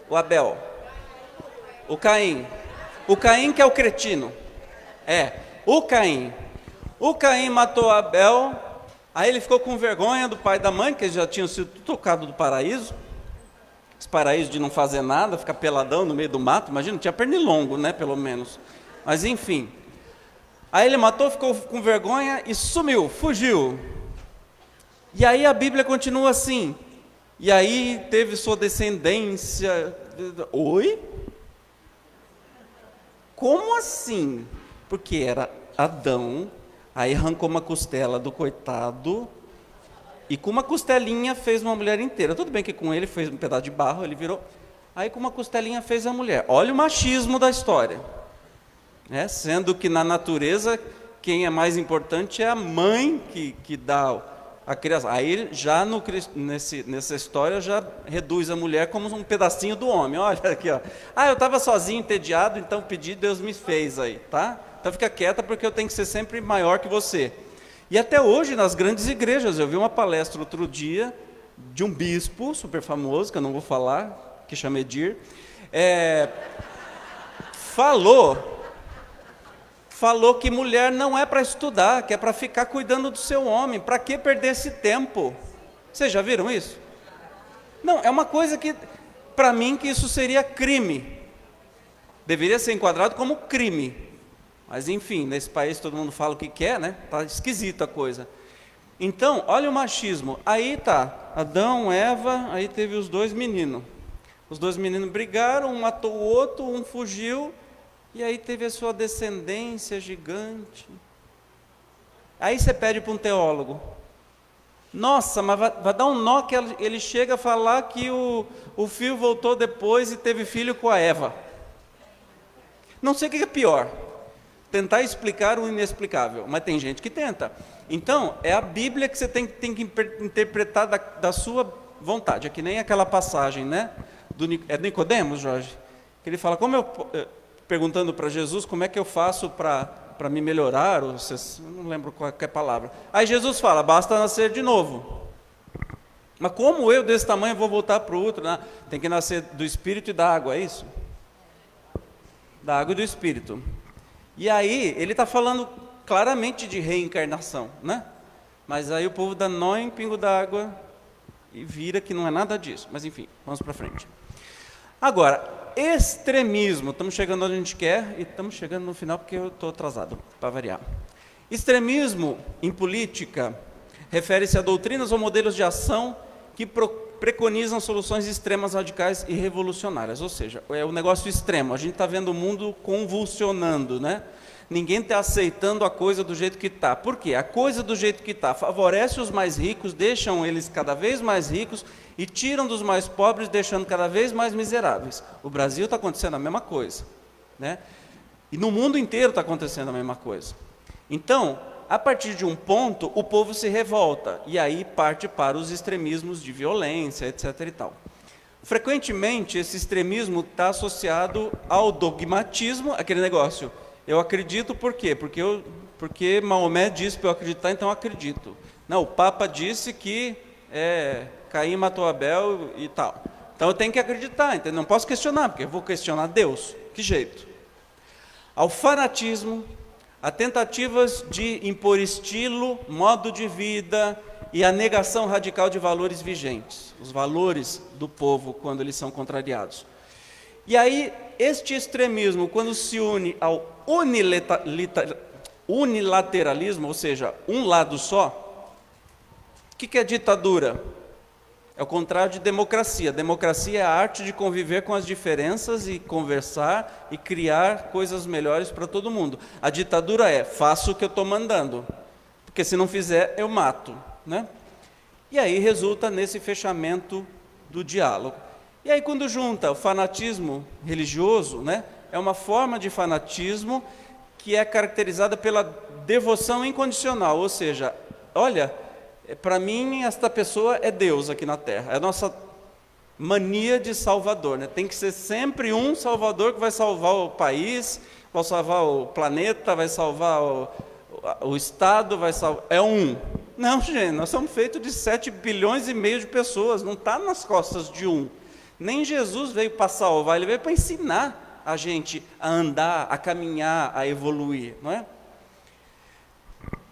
S2: o Abel. O Caim. O Caim que é o cretino. O Caim. O Caim matou Abel. Aí ele ficou com vergonha do pai e da mãe, que eles já tinham sido tocados do paraíso. Esse paraíso de não fazer nada, ficar peladão no meio do mato. Imagina, tinha pernilongo, né, pelo menos. Mas enfim. Aí ele matou, ficou com vergonha e sumiu, fugiu. E aí a Bíblia continua assim. E aí teve sua descendência. Oi? Como assim? Porque era Adão, aí arrancou uma costela do coitado, e com uma costelinha fez uma mulher inteira. Tudo bem que com ele fez um pedaço de barro, ele virou. Aí com uma costelinha fez a mulher. Olha o machismo da história. Sendo que na natureza, quem é mais importante é a mãe que dá a criação. Aí já nessa história já reduz a mulher como um pedacinho do homem. Olha aqui, ó. Eu estava sozinho, entediado, então pedi, Deus me fez aí, tá? Então fica quieta porque eu tenho que ser sempre maior que você. E até hoje nas grandes igrejas, eu vi uma palestra outro dia de um bispo super famoso, que eu não vou falar, que chama Edir, falou que mulher não é para estudar, que é para ficar cuidando do seu homem. Para que perder esse tempo? Vocês já viram isso? Não, é uma coisa que, para mim, que isso seria crime. Deveria ser enquadrado como crime. Mas, enfim, nesse país todo mundo fala o que quer, né? Está esquisita a coisa. Então, olha o machismo. Aí tá, Adão, Eva, aí teve os dois meninos. Os dois meninos brigaram, um matou o outro, um fugiu. E aí teve a sua descendência gigante. Aí você pede para um teólogo. Nossa, mas vai dar um nó que ele chega a falar que o filho voltou depois e teve filho com a Eva. Não sei o que é pior. Tentar explicar o inexplicável. Mas tem gente que tenta. Então, é a Bíblia que você tem que interpretar da sua vontade. É que nem aquela passagem, né? É do Nicodemos, Jorge? Que ele fala, perguntando para Jesus, como é que eu faço para me melhorar, ou não lembro qual é a palavra. Aí Jesus fala, basta nascer de novo. Mas como eu desse tamanho vou voltar para o outro? Né? Tem que nascer do Espírito e da água, é isso? Da água e do Espírito. E aí, ele está falando claramente de reencarnação, né? Mas aí o povo dá nó em pingo d'água e vira que não é nada disso. Mas enfim, vamos para frente. Agora, extremismo, estamos chegando onde a gente quer e estamos chegando no final porque eu estou atrasado, para variar. Extremismo em política refere-se a doutrinas ou modelos de ação que preconizam soluções extremas, radicais e revolucionárias, ou seja, é um negócio extremo, a gente está vendo o mundo convulsionando, né? Ninguém está aceitando a coisa do jeito que está. Por quê? A coisa do jeito que está favorece os mais ricos, deixam eles cada vez mais ricos e tiram dos mais pobres, deixando cada vez mais miseráveis. O Brasil está acontecendo a mesma coisa, né? E no mundo inteiro está acontecendo a mesma coisa. Então, a partir de um ponto, o povo se revolta e aí parte para os extremismos de violência, etc. e tal. Frequentemente, esse extremismo está associado ao dogmatismo, aquele negócio. Eu acredito por quê? Porque Maomé disse para eu acreditar, então eu acredito. Não, o Papa disse que Caim matou Abel e tal. Então eu tenho que acreditar, entendeu? Não posso questionar, porque eu vou questionar Deus. Que jeito? Ao fanatismo, a tentativas de impor estilo, modo de vida e a negação radical de valores vigentes, os valores do povo quando eles são contrariados. E aí, este extremismo, quando se une ao unilateralismo, ou seja, um lado só, o que é ditadura? É o contrário de democracia. Democracia é a arte de conviver com as diferenças e conversar e criar coisas melhores para todo mundo. A ditadura é, faço o que eu estou mandando, porque se não fizer, eu mato, né? E aí resulta nesse fechamento do diálogo. E aí quando junta o fanatismo religioso, né, é uma forma de fanatismo que é caracterizada pela devoção incondicional, ou seja, olha, para mim esta pessoa é Deus aqui na Terra, é a nossa mania de salvador, né? Tem que ser sempre um salvador que vai salvar o país, vai salvar o planeta, vai salvar o Estado, vai salvar, é um. Não, gente, nós somos feitos de 7 bilhões e meio de pessoas, não está nas costas de um. Nem Jesus veio para salvar, ele veio para ensinar a gente a andar, a caminhar, a evoluir, não é?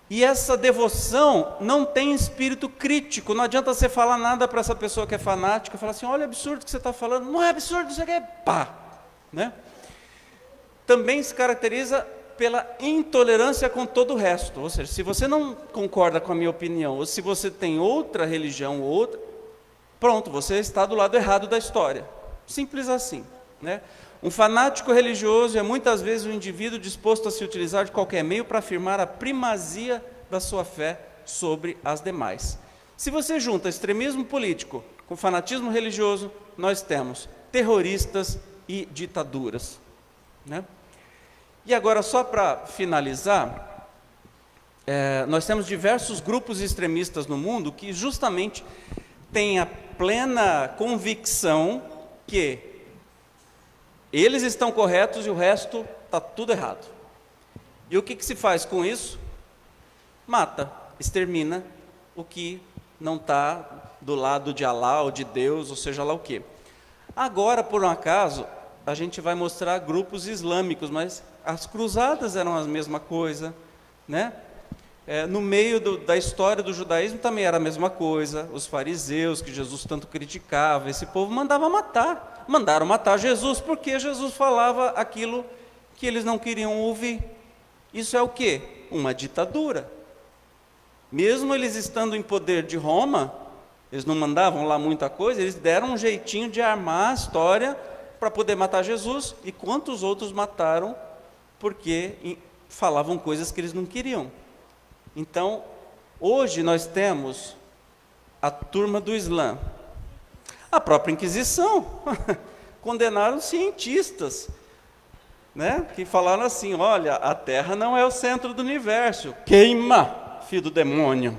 S2: E essa devoção não tem espírito crítico, não adianta você falar nada para essa pessoa que é fanática, falar assim, olha, absurdo que você está falando, não é absurdo, isso aqui é pá, né? também se caracteriza pela intolerância com todo o resto. Ou seja, se você não concorda com a minha opinião, ou se você tem outra religião, pronto, você está do lado errado da história. Simples assim, né? Um fanático religioso é muitas vezes um indivíduo disposto a se utilizar de qualquer meio para afirmar a primazia da sua fé sobre as demais. Se você junta extremismo político com fanatismo religioso, nós temos terroristas e ditaduras, né? E agora, só para finalizar, nós temos diversos grupos extremistas no mundo que justamente têm a plena convicção que eles estão corretos e o resto está tudo errado. E o que se faz com isso? Mata, extermina o que não está do lado de Alá ou de Deus, ou seja lá o quê. Agora, por um acaso, a gente vai mostrar grupos islâmicos, mas as cruzadas eram a mesma coisa, né? No meio da história do judaísmo também era a mesma coisa. Os fariseus, que Jesus tanto criticava, esse povo mandava matar. Mandaram matar Jesus, porque Jesus falava aquilo que eles não queriam ouvir. Isso é o quê? Uma ditadura. Mesmo eles estando em poder de Roma, eles não mandavam lá muita coisa, eles deram um jeitinho de armar a história para poder matar Jesus. E quantos outros mataram porque falavam coisas que eles não queriam. Então, hoje nós temos a turma do Islã. A própria Inquisição condenaram cientistas, né, que falaram assim: olha, a Terra não é o centro do universo, queima, filho do demônio.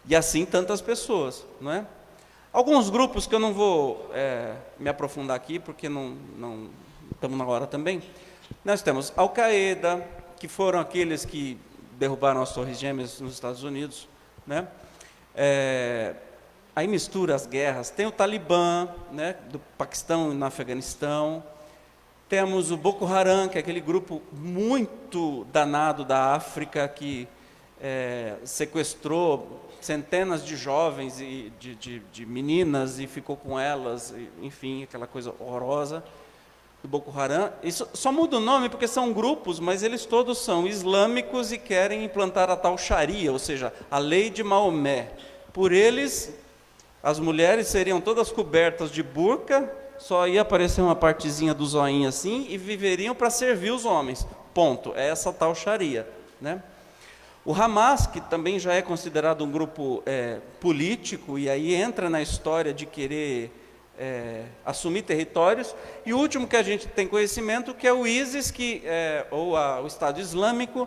S2: E assim tantas pessoas, não é? Alguns grupos que eu não vou me aprofundar aqui, porque não estamos na hora também. Nós temos Al-Qaeda, que foram aqueles que derrubaram as Torres Gêmeas nos Estados Unidos, né? Aí mistura as guerras. Tem o Talibã, né, do Paquistão e no Afeganistão. Temos o Boko Haram, que é aquele grupo muito danado da África, que sequestrou centenas de jovens e de meninas e ficou com elas, enfim, aquela coisa horrorosa do Boko Haram. Isso só muda o nome porque são grupos, mas eles todos são islâmicos e querem implantar a tal Sharia, ou seja, a lei de Maomé. Por eles, as mulheres seriam todas cobertas de burca, só ia aparecer uma partezinha do zoinho assim, e viveriam para servir os homens. Ponto. É essa tal Sharia, né? O Hamas, que também já é considerado um grupo político, e aí entra na história de querer assumir territórios. E o último que a gente tem conhecimento, que é o ISIS, o Estado Islâmico,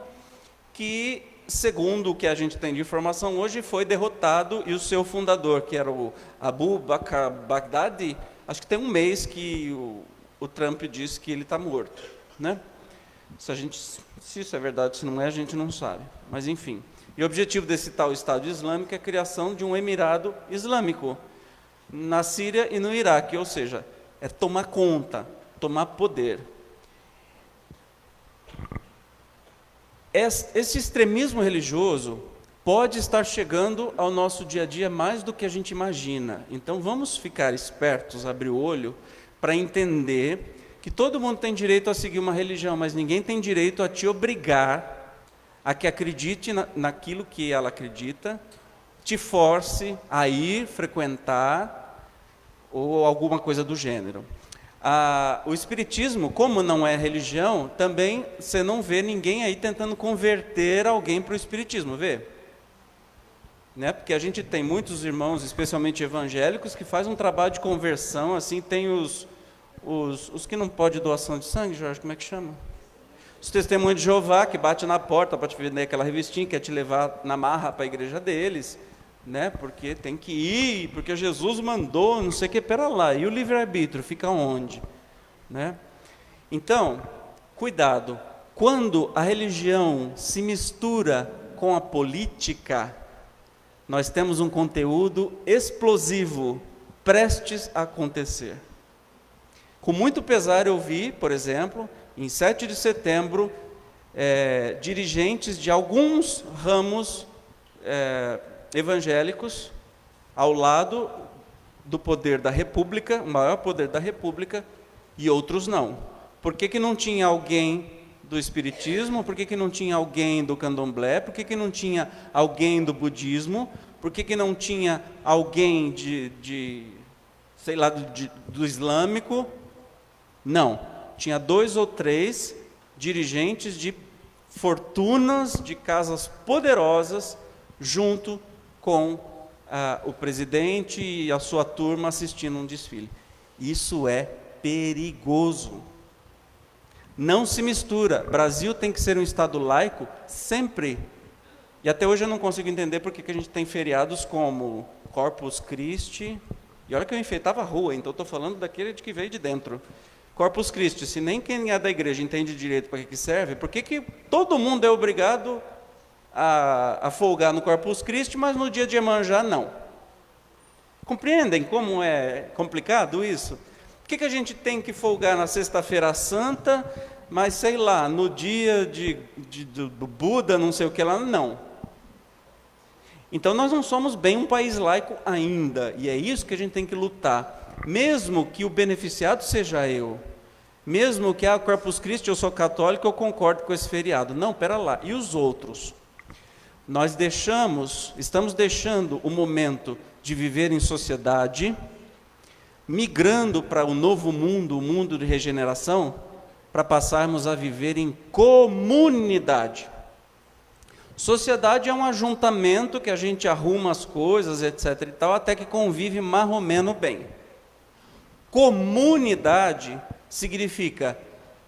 S2: que, segundo o que a gente tem de informação hoje, foi derrotado, e o seu fundador, que era o Abu Bakr Baghdadi, acho que tem um mês que o Trump disse que ele está morto, né? Se isso é verdade, se não é, a gente não sabe. Mas, enfim. E o objetivo desse tal Estado Islâmico é a criação de um Emirado Islâmico na Síria e no Iraque, ou seja, é tomar conta, tomar poder. Esse extremismo religioso pode estar chegando ao nosso dia a dia mais do que a gente imagina. Então, vamos ficar espertos, abrir o olho, para entender que todo mundo tem direito a seguir uma religião, mas ninguém tem direito a te obrigar a que acredite naquilo que ela acredita, te force a ir frequentar ou alguma coisa do gênero. O Espiritismo, como não é religião, também você não vê ninguém aí tentando converter alguém para o Espiritismo, vê? Né? Porque a gente tem muitos irmãos, especialmente evangélicos, que fazem um trabalho de conversão, assim, tem os que não podem doação de sangue, Jorge, como é que chama? Os testemunhos de Jeová, que bate na porta para te vender aquela revistinha, quer te levar na marra para a igreja deles, né? Porque tem que ir, porque Jesus mandou, não sei o que, pera lá. E o livre-arbítrio fica onde? Né? Então, cuidado. Quando a religião se mistura com a política, nós temos um conteúdo explosivo, prestes a acontecer. Com muito pesar eu vi, por exemplo, em 7 de setembro, dirigentes de alguns ramos evangélicos ao lado do poder da República, o maior poder da República, e outros não. Por que não tinha alguém do Espiritismo? Por que não tinha alguém do Candomblé? Por que não tinha alguém do Budismo? Por que não tinha alguém sei lá, do Islâmico? Não. Tinha 2 ou 3 dirigentes de fortunas, de casas poderosas, junto com o presidente e a sua turma assistindo um desfile. Isso é perigoso. Não se mistura. Brasil tem que ser um Estado laico sempre. E até hoje eu não consigo entender por que a gente tem feriados como Corpus Christi. E olha que eu enfeitava a rua, então estou falando daquele que veio de dentro. Corpus Christi, se nem quem é da igreja entende direito para que serve, por que todo mundo é obrigado a folgar no Corpus Christi, mas no dia de Iemanjá não? Compreendem como é complicado isso? Por que a gente tem que folgar na Sexta-feira Santa, mas sei lá, no dia do Buda, não sei o que lá, não. Então nós não somos bem um país laico ainda, e é isso que a gente tem que lutar. Mesmo que o beneficiado seja eu, mesmo que o Corpus Christi, eu sou católico, eu concordo com esse feriado. Não, pera lá, e os outros? Nós estamos deixando o momento de viver em sociedade, migrando para o novo mundo, o mundo de regeneração, para passarmos a viver em comunidade. Sociedade é um ajuntamento que a gente arruma as coisas, etc. e tal, até que convive marromeno bem. Comunidade significa,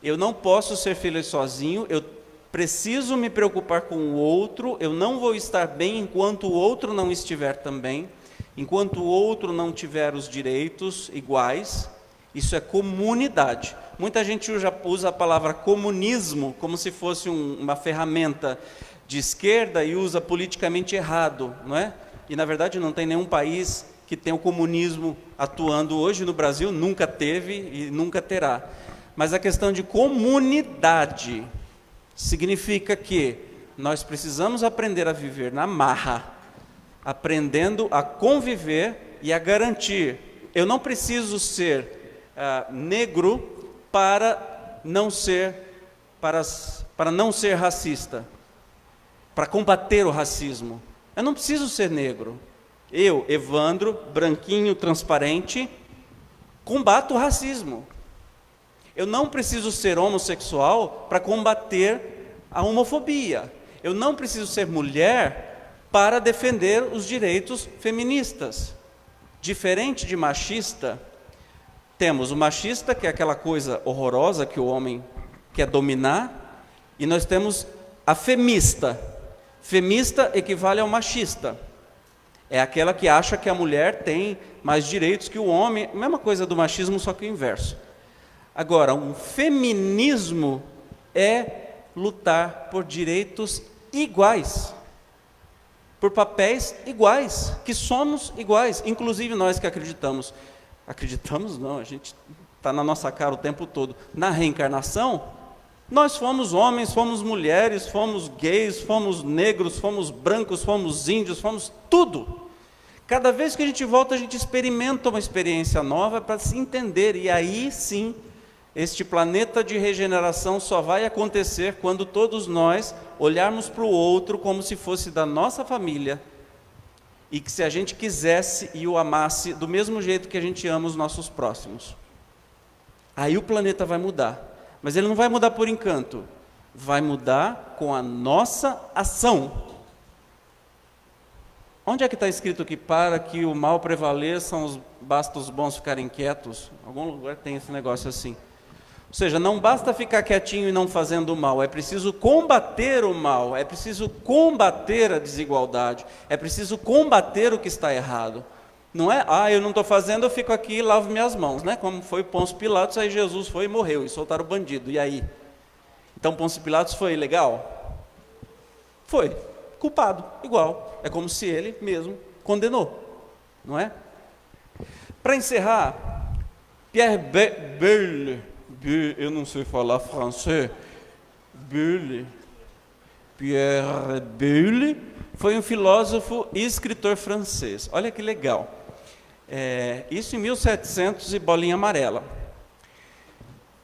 S2: eu não posso ser feliz sozinho, eu preciso me preocupar com o outro, eu não vou estar bem enquanto o outro não estiver também, enquanto o outro não tiver os direitos iguais. Isso é comunidade. Muita gente usa a palavra comunismo como se fosse uma ferramenta de esquerda e usa politicamente errado, não é? E na verdade não tem nenhum país que tem o comunismo atuando hoje. No Brasil nunca teve e nunca terá. Mas a questão de comunidade significa que nós precisamos aprender a viver na marra, aprendendo a conviver e a garantir. Eu não preciso ser negro para não ser racista, para combater o racismo. Eu não preciso ser negro. Eu, Evandro, branquinho, transparente, combato o racismo. Eu não preciso ser homossexual para combater a homofobia. Eu não preciso ser mulher para defender os direitos feministas. Diferente de machista, temos o machista, que é aquela coisa horrorosa que o homem quer dominar, e nós temos a femista. Femista equivale ao machista. É aquela que acha que a mulher tem mais direitos que o homem, mesma coisa do machismo, só que o inverso. Agora, um feminismo é lutar por direitos iguais, por papéis iguais, que somos iguais, inclusive nós que acreditamos não, a gente está na nossa cara o tempo todo, na reencarnação. Nós fomos homens, fomos mulheres, fomos gays, fomos negros, fomos brancos, fomos índios, fomos tudo. Cada vez que a gente volta, a gente experimenta uma experiência nova para se entender, e aí sim, este planeta de regeneração só vai acontecer quando todos nós olharmos para o outro como se fosse da nossa família, e que se a gente quisesse e o amasse do mesmo jeito que a gente ama os nossos próximos. Aí o planeta vai mudar. Mas ele não vai mudar por encanto, vai mudar com a nossa ação. Onde é que está escrito que para que o mal prevaleça, basta os bons ficarem quietos? Algum lugar tem esse negócio assim. Ou seja, não basta ficar quietinho e não fazendo o mal, é preciso combater o mal, é preciso combater a desigualdade, é preciso combater o que está errado. Não é, eu não estou fazendo, eu fico aqui e lavo minhas mãos, né? Como foi Pôncio Pilatos, aí Jesus foi e morreu, e soltaram o bandido, e aí? Então Pôncio Pilatos foi legal? Foi, culpado, igual, é como se ele mesmo condenou, não é? Para encerrar, Pierre Bourdieu, eu não sei falar francês, Pierre Bourdieu, foi um filósofo e escritor francês. Olha que legal. Isso em 1700 e bolinha amarela.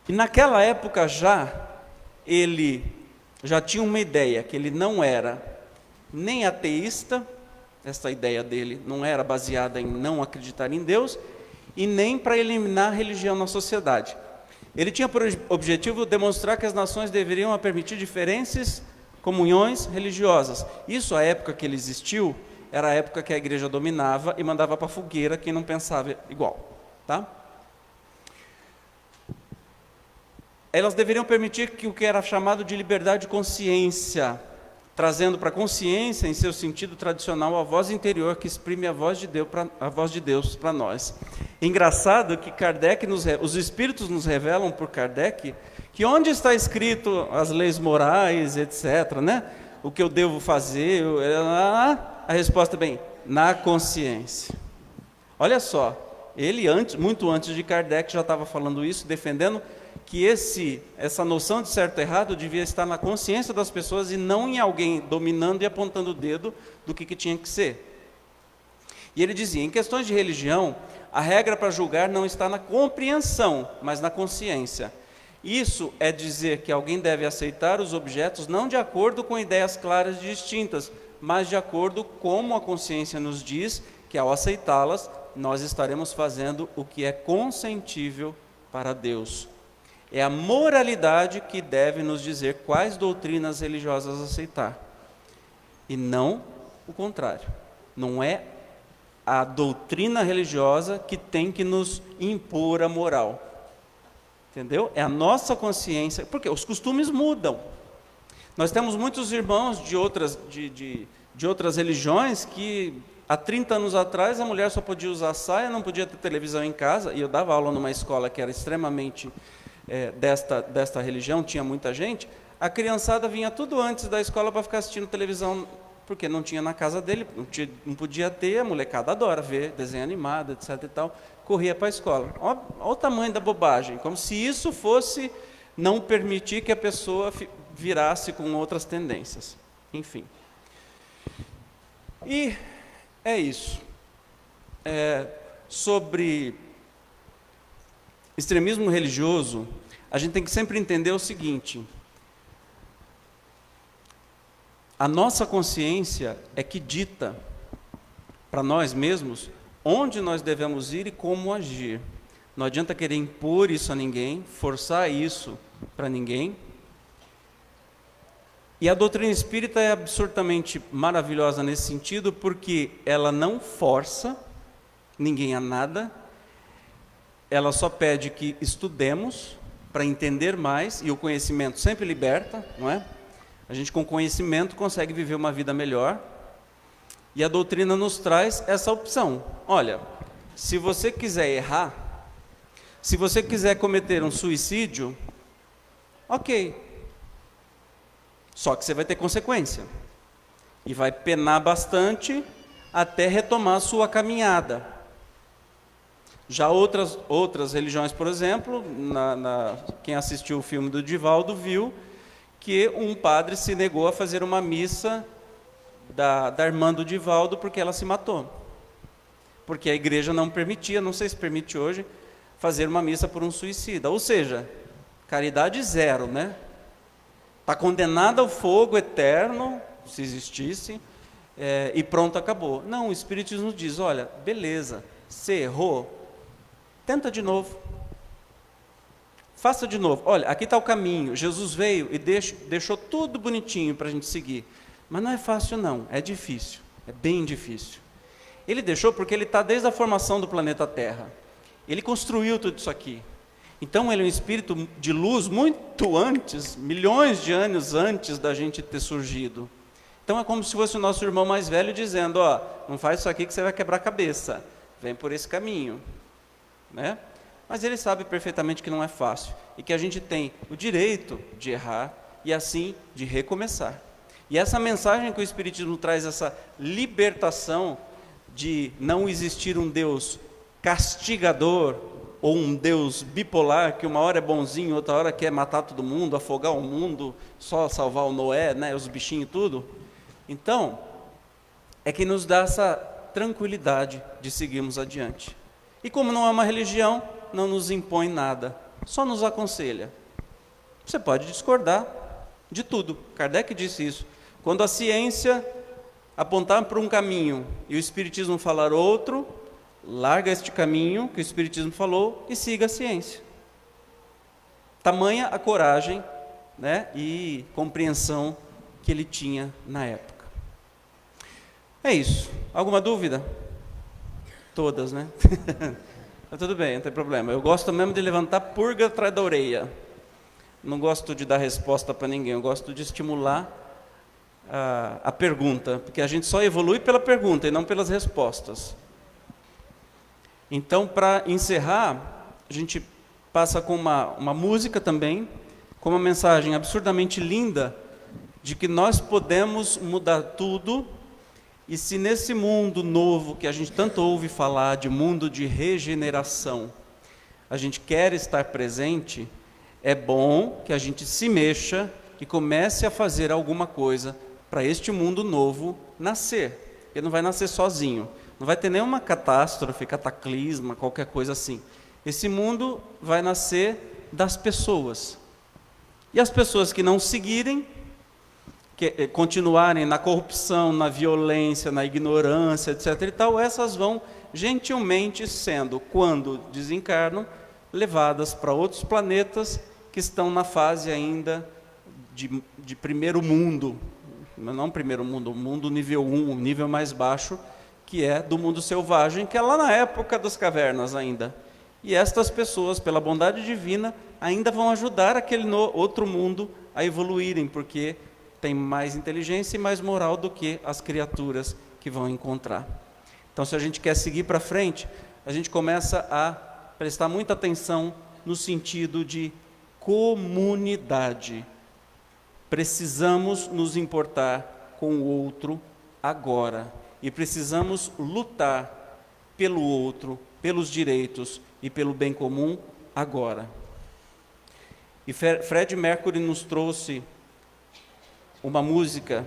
S2: E naquela época ele já tinha uma ideia, que ele não era nem ateísta, essa ideia dele não era baseada em não acreditar em Deus, e nem para eliminar a religião na sociedade. Ele tinha por objetivo demonstrar que as nações deveriam permitir diferentes comunhões religiosas. Isso, a época que ele existiu, era a época que a igreja dominava e mandava para a fogueira quem não pensava igual. Tá? Elas deveriam permitir que o que era chamado de liberdade de consciência, trazendo para a consciência, em seu sentido tradicional, a voz interior que exprime a voz de Deus para nós. Engraçado que os Espíritos nos revelam por Kardec, que onde está escrito as leis morais, etc., né? O que eu devo fazer, a resposta é bem, na consciência. Olha só, ele muito antes de Kardec já estava falando isso, defendendo que essa noção de certo e errado devia estar na consciência das pessoas e não em alguém dominando e apontando o dedo do que tinha que ser. E ele dizia, em questões de religião, a regra para julgar não está na compreensão, mas na consciência. Isso é dizer que alguém deve aceitar os objetos não de acordo com ideias claras e distintas, mas de acordo com como a consciência nos diz que ao aceitá-las, nós estaremos fazendo o que é consentível para Deus. É a moralidade que deve nos dizer quais doutrinas religiosas aceitar, e não o contrário. Não é a doutrina religiosa que tem que nos impor a moral. Entendeu? É a nossa consciência, porque os costumes mudam. Nós temos muitos irmãos de outras religiões que há 30 anos atrás a mulher só podia usar saia, não podia ter televisão em casa, e eu dava aula numa escola que era extremamente desta religião, tinha muita gente. A criançada vinha tudo antes da escola para ficar assistindo televisão, porque não tinha na casa dele, não podia ter, a molecada adora ver desenho animado, etc. e tal, corria para a escola. Olha o tamanho da bobagem, como se isso fosse não permitir que a pessoa virasse com outras tendências. Enfim. E é isso. Sobre extremismo religioso, a gente tem que sempre entender o seguinte: a nossa consciência é que dita para nós mesmos onde nós devemos ir e como agir. Não adianta querer impor isso a ninguém, forçar isso para ninguém. E a doutrina espírita é absurdamente maravilhosa nesse sentido, porque ela não força ninguém a nada, ela só pede que estudemos para entender mais, e o conhecimento sempre liberta, não é? A gente com conhecimento consegue viver uma vida melhor, e a doutrina nos traz essa opção. Olha, se você quiser errar, se você quiser cometer um suicídio, ok, só que você vai ter consequência, e vai penar bastante até retomar a sua caminhada. Já outras religiões, por exemplo, quem assistiu o filme do Divaldo viu que um padre se negou a fazer uma missa da irmã do Divaldo porque ela se matou. Porque a igreja não permitia, não sei se permite hoje, fazer uma missa por um suicida. Ou seja, caridade zero, né? Está condenada ao fogo eterno, se existisse, e pronto, acabou. Não, o Espiritismo nos diz, olha, beleza, você errou, tenta de novo. Faça de novo. Olha, aqui está o caminho. Jesus veio e deixou tudo bonitinho para a gente seguir. Mas não é fácil não, é difícil, é bem difícil. Ele deixou porque ele está desde a formação do planeta Terra. Ele construiu tudo isso aqui. Então ele é um espírito de luz muito antes, milhões de anos antes da gente ter surgido. Então é como se fosse o nosso irmão mais velho dizendo, ó, não faz isso aqui que você vai quebrar a cabeça, vem por esse caminho. Né? Mas ele sabe perfeitamente que não é fácil e que a gente tem o direito de errar e assim de recomeçar. E essa mensagem que o Espiritismo traz, essa libertação de não existir um Deus castigador ou um Deus bipolar, que uma hora é bonzinho, outra hora quer matar todo mundo, afogar o mundo, só salvar o Noé, né, os bichinhos e tudo. Então, é que nos dá essa tranquilidade de seguirmos adiante. E como não é uma religião, não nos impõe nada, só nos aconselha. Você pode discordar de tudo. Kardec disse isso. Quando a ciência apontar para um caminho e o Espiritismo falar outro, larga este caminho que o Espiritismo falou e siga a ciência. Tamanha a coragem, né, e compreensão que ele tinha na época. É isso. Alguma dúvida? Todas, né? Mas tudo bem, não tem problema. Eu gosto mesmo de levantar pulga atrás da orelha. Não gosto de dar resposta para ninguém, eu gosto de estimular a pergunta, porque a gente só evolui pela pergunta e não pelas respostas. Então, para encerrar, a gente passa com uma música também, com uma mensagem absurdamente linda, de que nós podemos mudar tudo, e se nesse mundo novo, que a gente tanto ouve falar, de mundo de regeneração, a gente quer estar presente, é bom que a gente se mexa e comece a fazer alguma coisa para este mundo novo nascer. Ele não vai nascer sozinho, não vai ter nenhuma catástrofe, cataclisma, qualquer coisa assim. Esse mundo vai nascer das pessoas. E as pessoas que não seguirem, que continuarem na corrupção, na violência, na ignorância, etc. e tal, essas vão gentilmente sendo, quando desencarnam, levadas para outros planetas que estão na fase ainda de primeiro mundo, não primeiro mundo, mundo nível 1, nível mais baixo, que é do mundo selvagem, que é lá na época das cavernas ainda. E estas pessoas, pela bondade divina, ainda vão ajudar aquele outro mundo a evoluírem, porque tem mais inteligência e mais moral do que as criaturas que vão encontrar. Então, se a gente quer seguir para frente, a gente começa a prestar muita atenção no sentido de comunidade. Precisamos nos importar com o outro agora. E precisamos lutar pelo outro, pelos direitos e pelo bem comum agora. E Fred Mercury nos trouxe uma música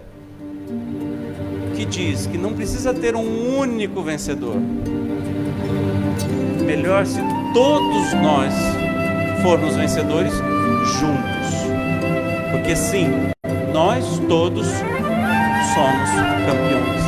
S2: que diz que não precisa ter um único vencedor. Melhor se todos nós formos vencedores juntos. Porque sim, nós todos somos campeões.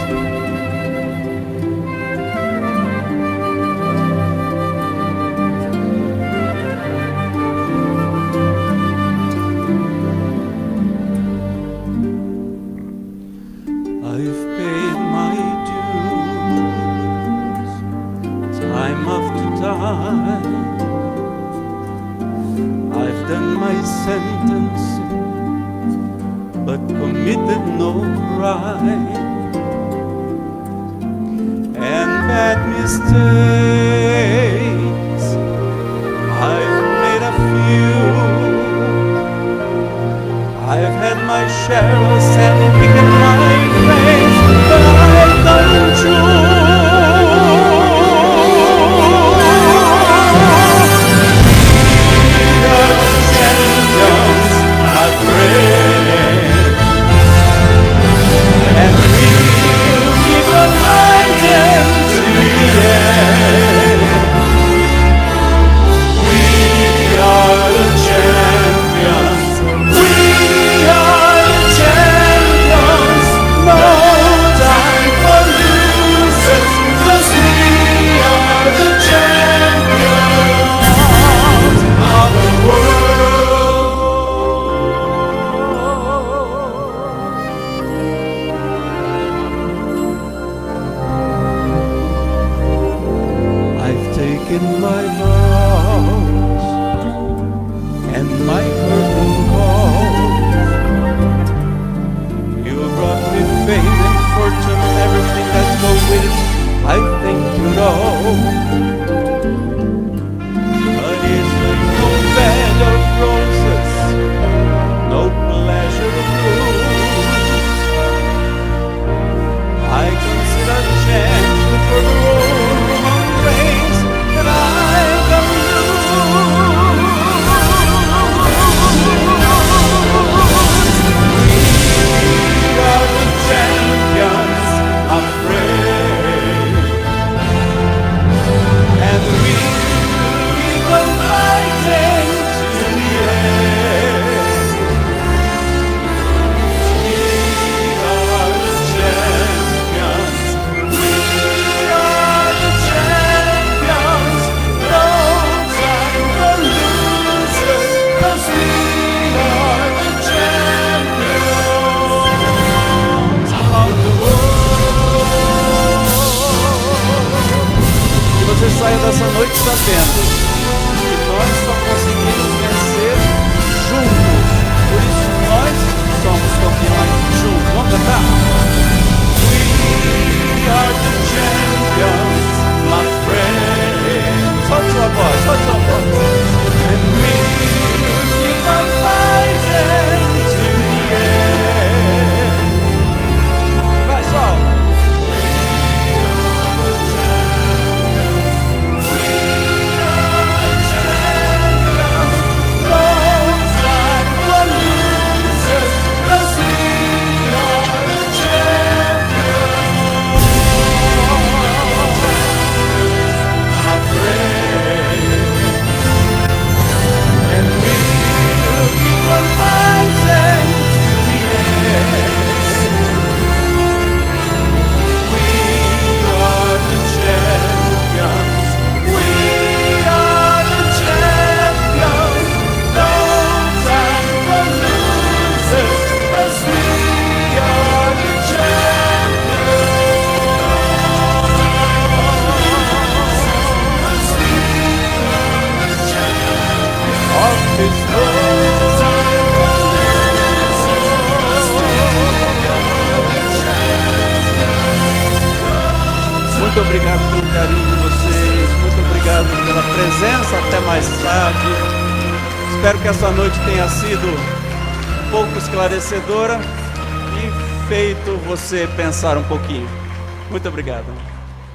S3: I've done my sentence, but committed no crime, and bad mistakes I've made a few. I've had my share of sanding in my face, but I've done true. In my vows and my curtain calls, you brought me fame and fortune, everything that goes with it, I think you know. But it's no bed of roses, no pleasure of blues. I consider chance for the road among graves that I've
S2: essa noite sabendo que nós só conseguimos vencer juntos. Por isso nós somos campeões juntos. Vamos cantar? We are the champions, my friend. Solte sua voz, solte sua voz. And we keep on fighting to the end. Vai, Sol. Muito obrigado pelo carinho de vocês, muito obrigado pela presença, até mais tarde. Espero que essa noite tenha sido um pouco esclarecedora e feito você pensar um pouquinho. Muito obrigado.